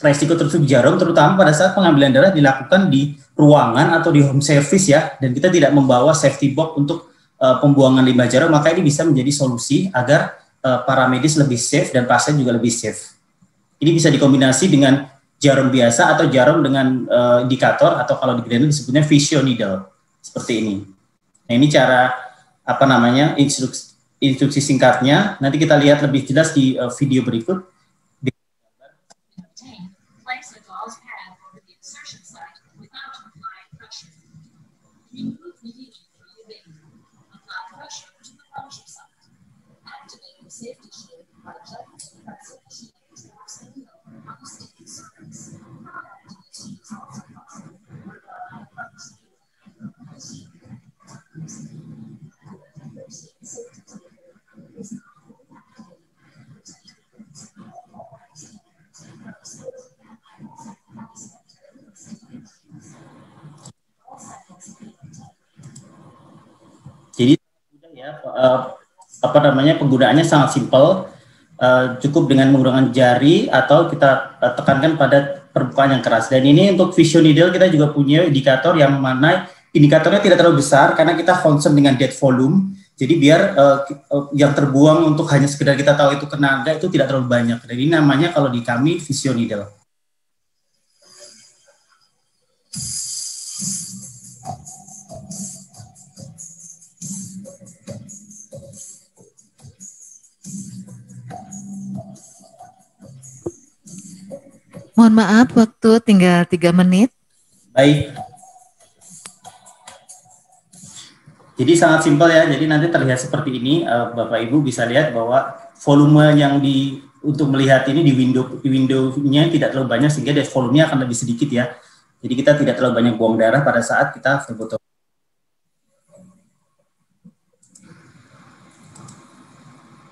resiko tertusuk jarum, terutama pada saat pengambilan darah dilakukan di ruangan atau di home service ya, dan kita tidak membawa safety box untuk pembuangan limbah jarum, maka ini bisa menjadi solusi agar para medis lebih safe dan pasien juga lebih safe. Ini bisa dikombinasi dengan jarum biasa atau jarum dengan indikator, atau kalau di Granat disebutnya Physio Needle. Seperti ini. Nah, ini cara instruksi singkatnya. Nanti kita lihat lebih jelas di video berikut. Jadi ya, penggunaannya sangat simpel, cukup dengan menggunakan jari atau kita tekankan pada permukaan yang keras. Dan ini untuk Physio Needle kita juga punya indikator yang mana indikatornya tidak terlalu besar karena kita concern dengan dead volume. Jadi biar yang terbuang untuk hanya sekedar kita tahu itu kena enggak itu tidak terlalu banyak. Jadi namanya kalau di kami Physio Needle. Mohon maaf, waktu tinggal 3 menit. Baik. Jadi sangat simpel ya. Jadi nanti terlihat seperti ini, Bapak Ibu bisa lihat bahwa volume yang untuk melihat ini di window-nya tidak terlalu banyak sehingga volumenya akan lebih sedikit ya. Jadi kita tidak terlalu banyak buang darah pada saat kita foto.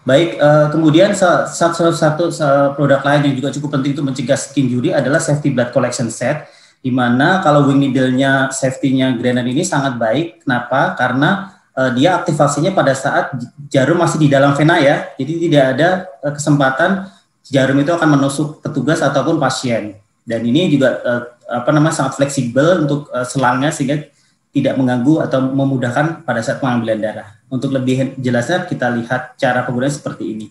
Baik, kemudian satu produk lain yang juga cukup penting untuk mencegah skin injury adalah safety blood collection set, di mana kalau wing needle-nya safety-nya Granat ini sangat baik. Kenapa? Karena dia aktivasinya pada saat jarum masih di dalam vena ya, jadi tidak ada kesempatan jarum itu akan menusuk petugas ataupun pasien. Dan ini juga sangat fleksibel untuk selangnya sehingga tidak mengganggu atau memudahkan pada saat pengambilan darah. Untuk lebih jelasnya kita lihat cara penggunaan seperti ini.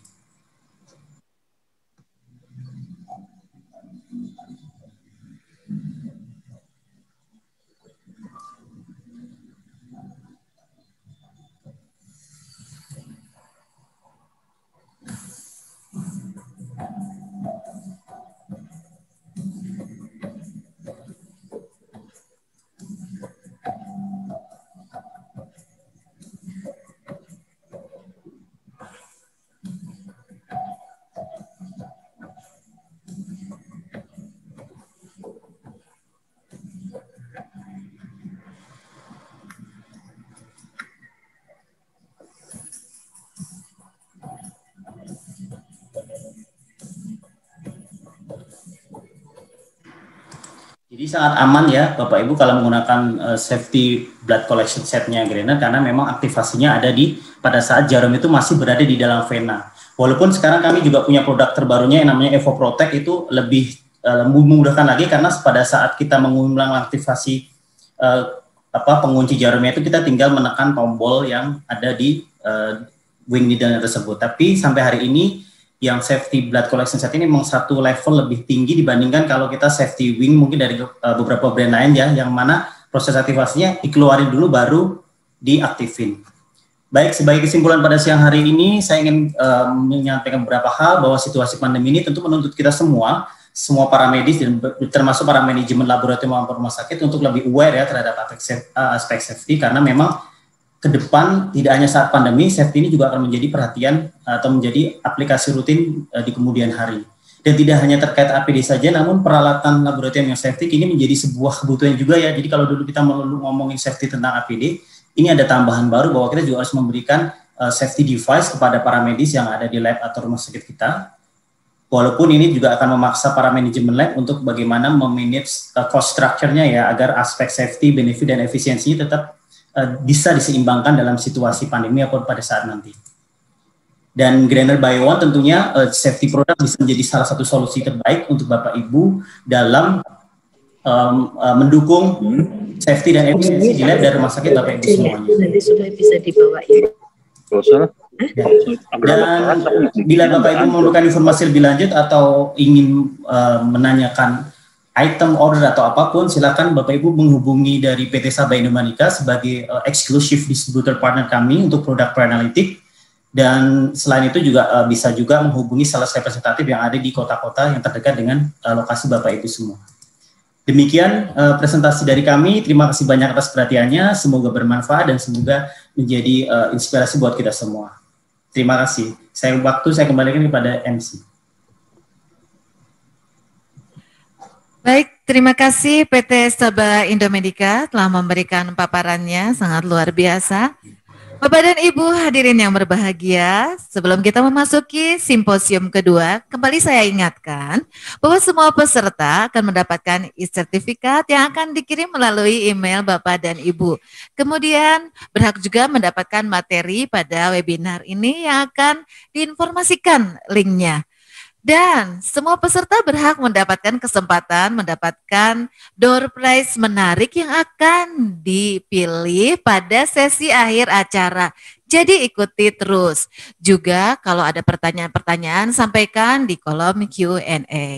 Jadi sangat aman ya Bapak Ibu kalau menggunakan safety blood collection setnya Grainer, karena memang aktivasinya ada pada saat jarum itu masih berada di dalam vena. Walaupun sekarang kami juga punya produk terbarunya yang namanya Evo Protect, itu lebih memudahkan lagi karena pada saat kita mengulang aktivasi pengunci jarumnya itu kita tinggal menekan tombol yang ada di wing needle tersebut. Tapi sampai hari ini yang safety blood collection set ini memang satu level lebih tinggi dibandingkan kalau kita safety wing mungkin dari beberapa brand lain ya, yang mana proses aktivasinya dikeluarin dulu baru diaktifin. Baik, sebagai kesimpulan pada siang hari ini saya ingin menyampaikan beberapa hal bahwa situasi pandemi ini tentu menuntut kita semua para medis dan termasuk para manajemen laboratorium maupun rumah sakit untuk lebih aware ya terhadap aspek safety, karena memang ke depan tidak hanya saat pandemi, safety ini juga akan menjadi perhatian atau menjadi aplikasi rutin di kemudian hari. Dan tidak hanya terkait APD saja, namun peralatan laboratorium yang safety ini menjadi sebuah kebutuhan juga ya. Jadi kalau dulu kita melulu ngomongin safety tentang APD, ini ada tambahan baru bahwa kita juga harus memberikan safety device kepada para medis yang ada di lab atau rumah sakit kita. Walaupun ini juga akan memaksa para manajemen lab untuk bagaimana memanage cost structure-nya ya, agar aspek safety, benefit, dan efisiensinya tetap bisa diseimbangkan dalam situasi pandemi ataupun pada saat nanti. Dan Grainer Bio One tentunya safety product bisa menjadi salah satu solusi terbaik untuk Bapak Ibu dalam mendukung safety dan efisiensi di lab dan rumah sakit Bapak Ibu semuanya. Nanti sudah bisa dibawain. Dan bila Bapak Ibu memerlukan informasi lebih lanjut atau ingin menanyakan item order atau apapun, silakan Bapak Ibu menghubungi dari PT Sabah Indomanika sebagai eksklusif distributor partner kami untuk produk pre-analitik. Dan selain itu juga bisa juga menghubungi sales representatif yang ada di kota-kota yang terdekat dengan lokasi Bapak Ibu semua. Demikian presentasi dari kami. Terima kasih banyak atas perhatiannya. Semoga bermanfaat dan semoga menjadi inspirasi buat kita semua. Terima kasih. Saya kembalikan kepada MC. Baik, terima kasih PT Sabah Indomedica telah memberikan paparannya, sangat luar biasa. Bapak dan Ibu hadirin yang berbahagia, sebelum kita memasuki simposium kedua, kembali saya ingatkan bahwa semua peserta akan mendapatkan e-sertifikat yang akan dikirim melalui email Bapak dan Ibu. Kemudian berhak juga mendapatkan materi pada webinar ini yang akan diinformasikan linknya. Dan semua peserta berhak mendapatkan kesempatan mendapatkan door prize menarik yang akan dipilih pada sesi akhir acara. Jadi ikuti terus. Juga kalau ada pertanyaan-pertanyaan sampaikan di kolom Q&A.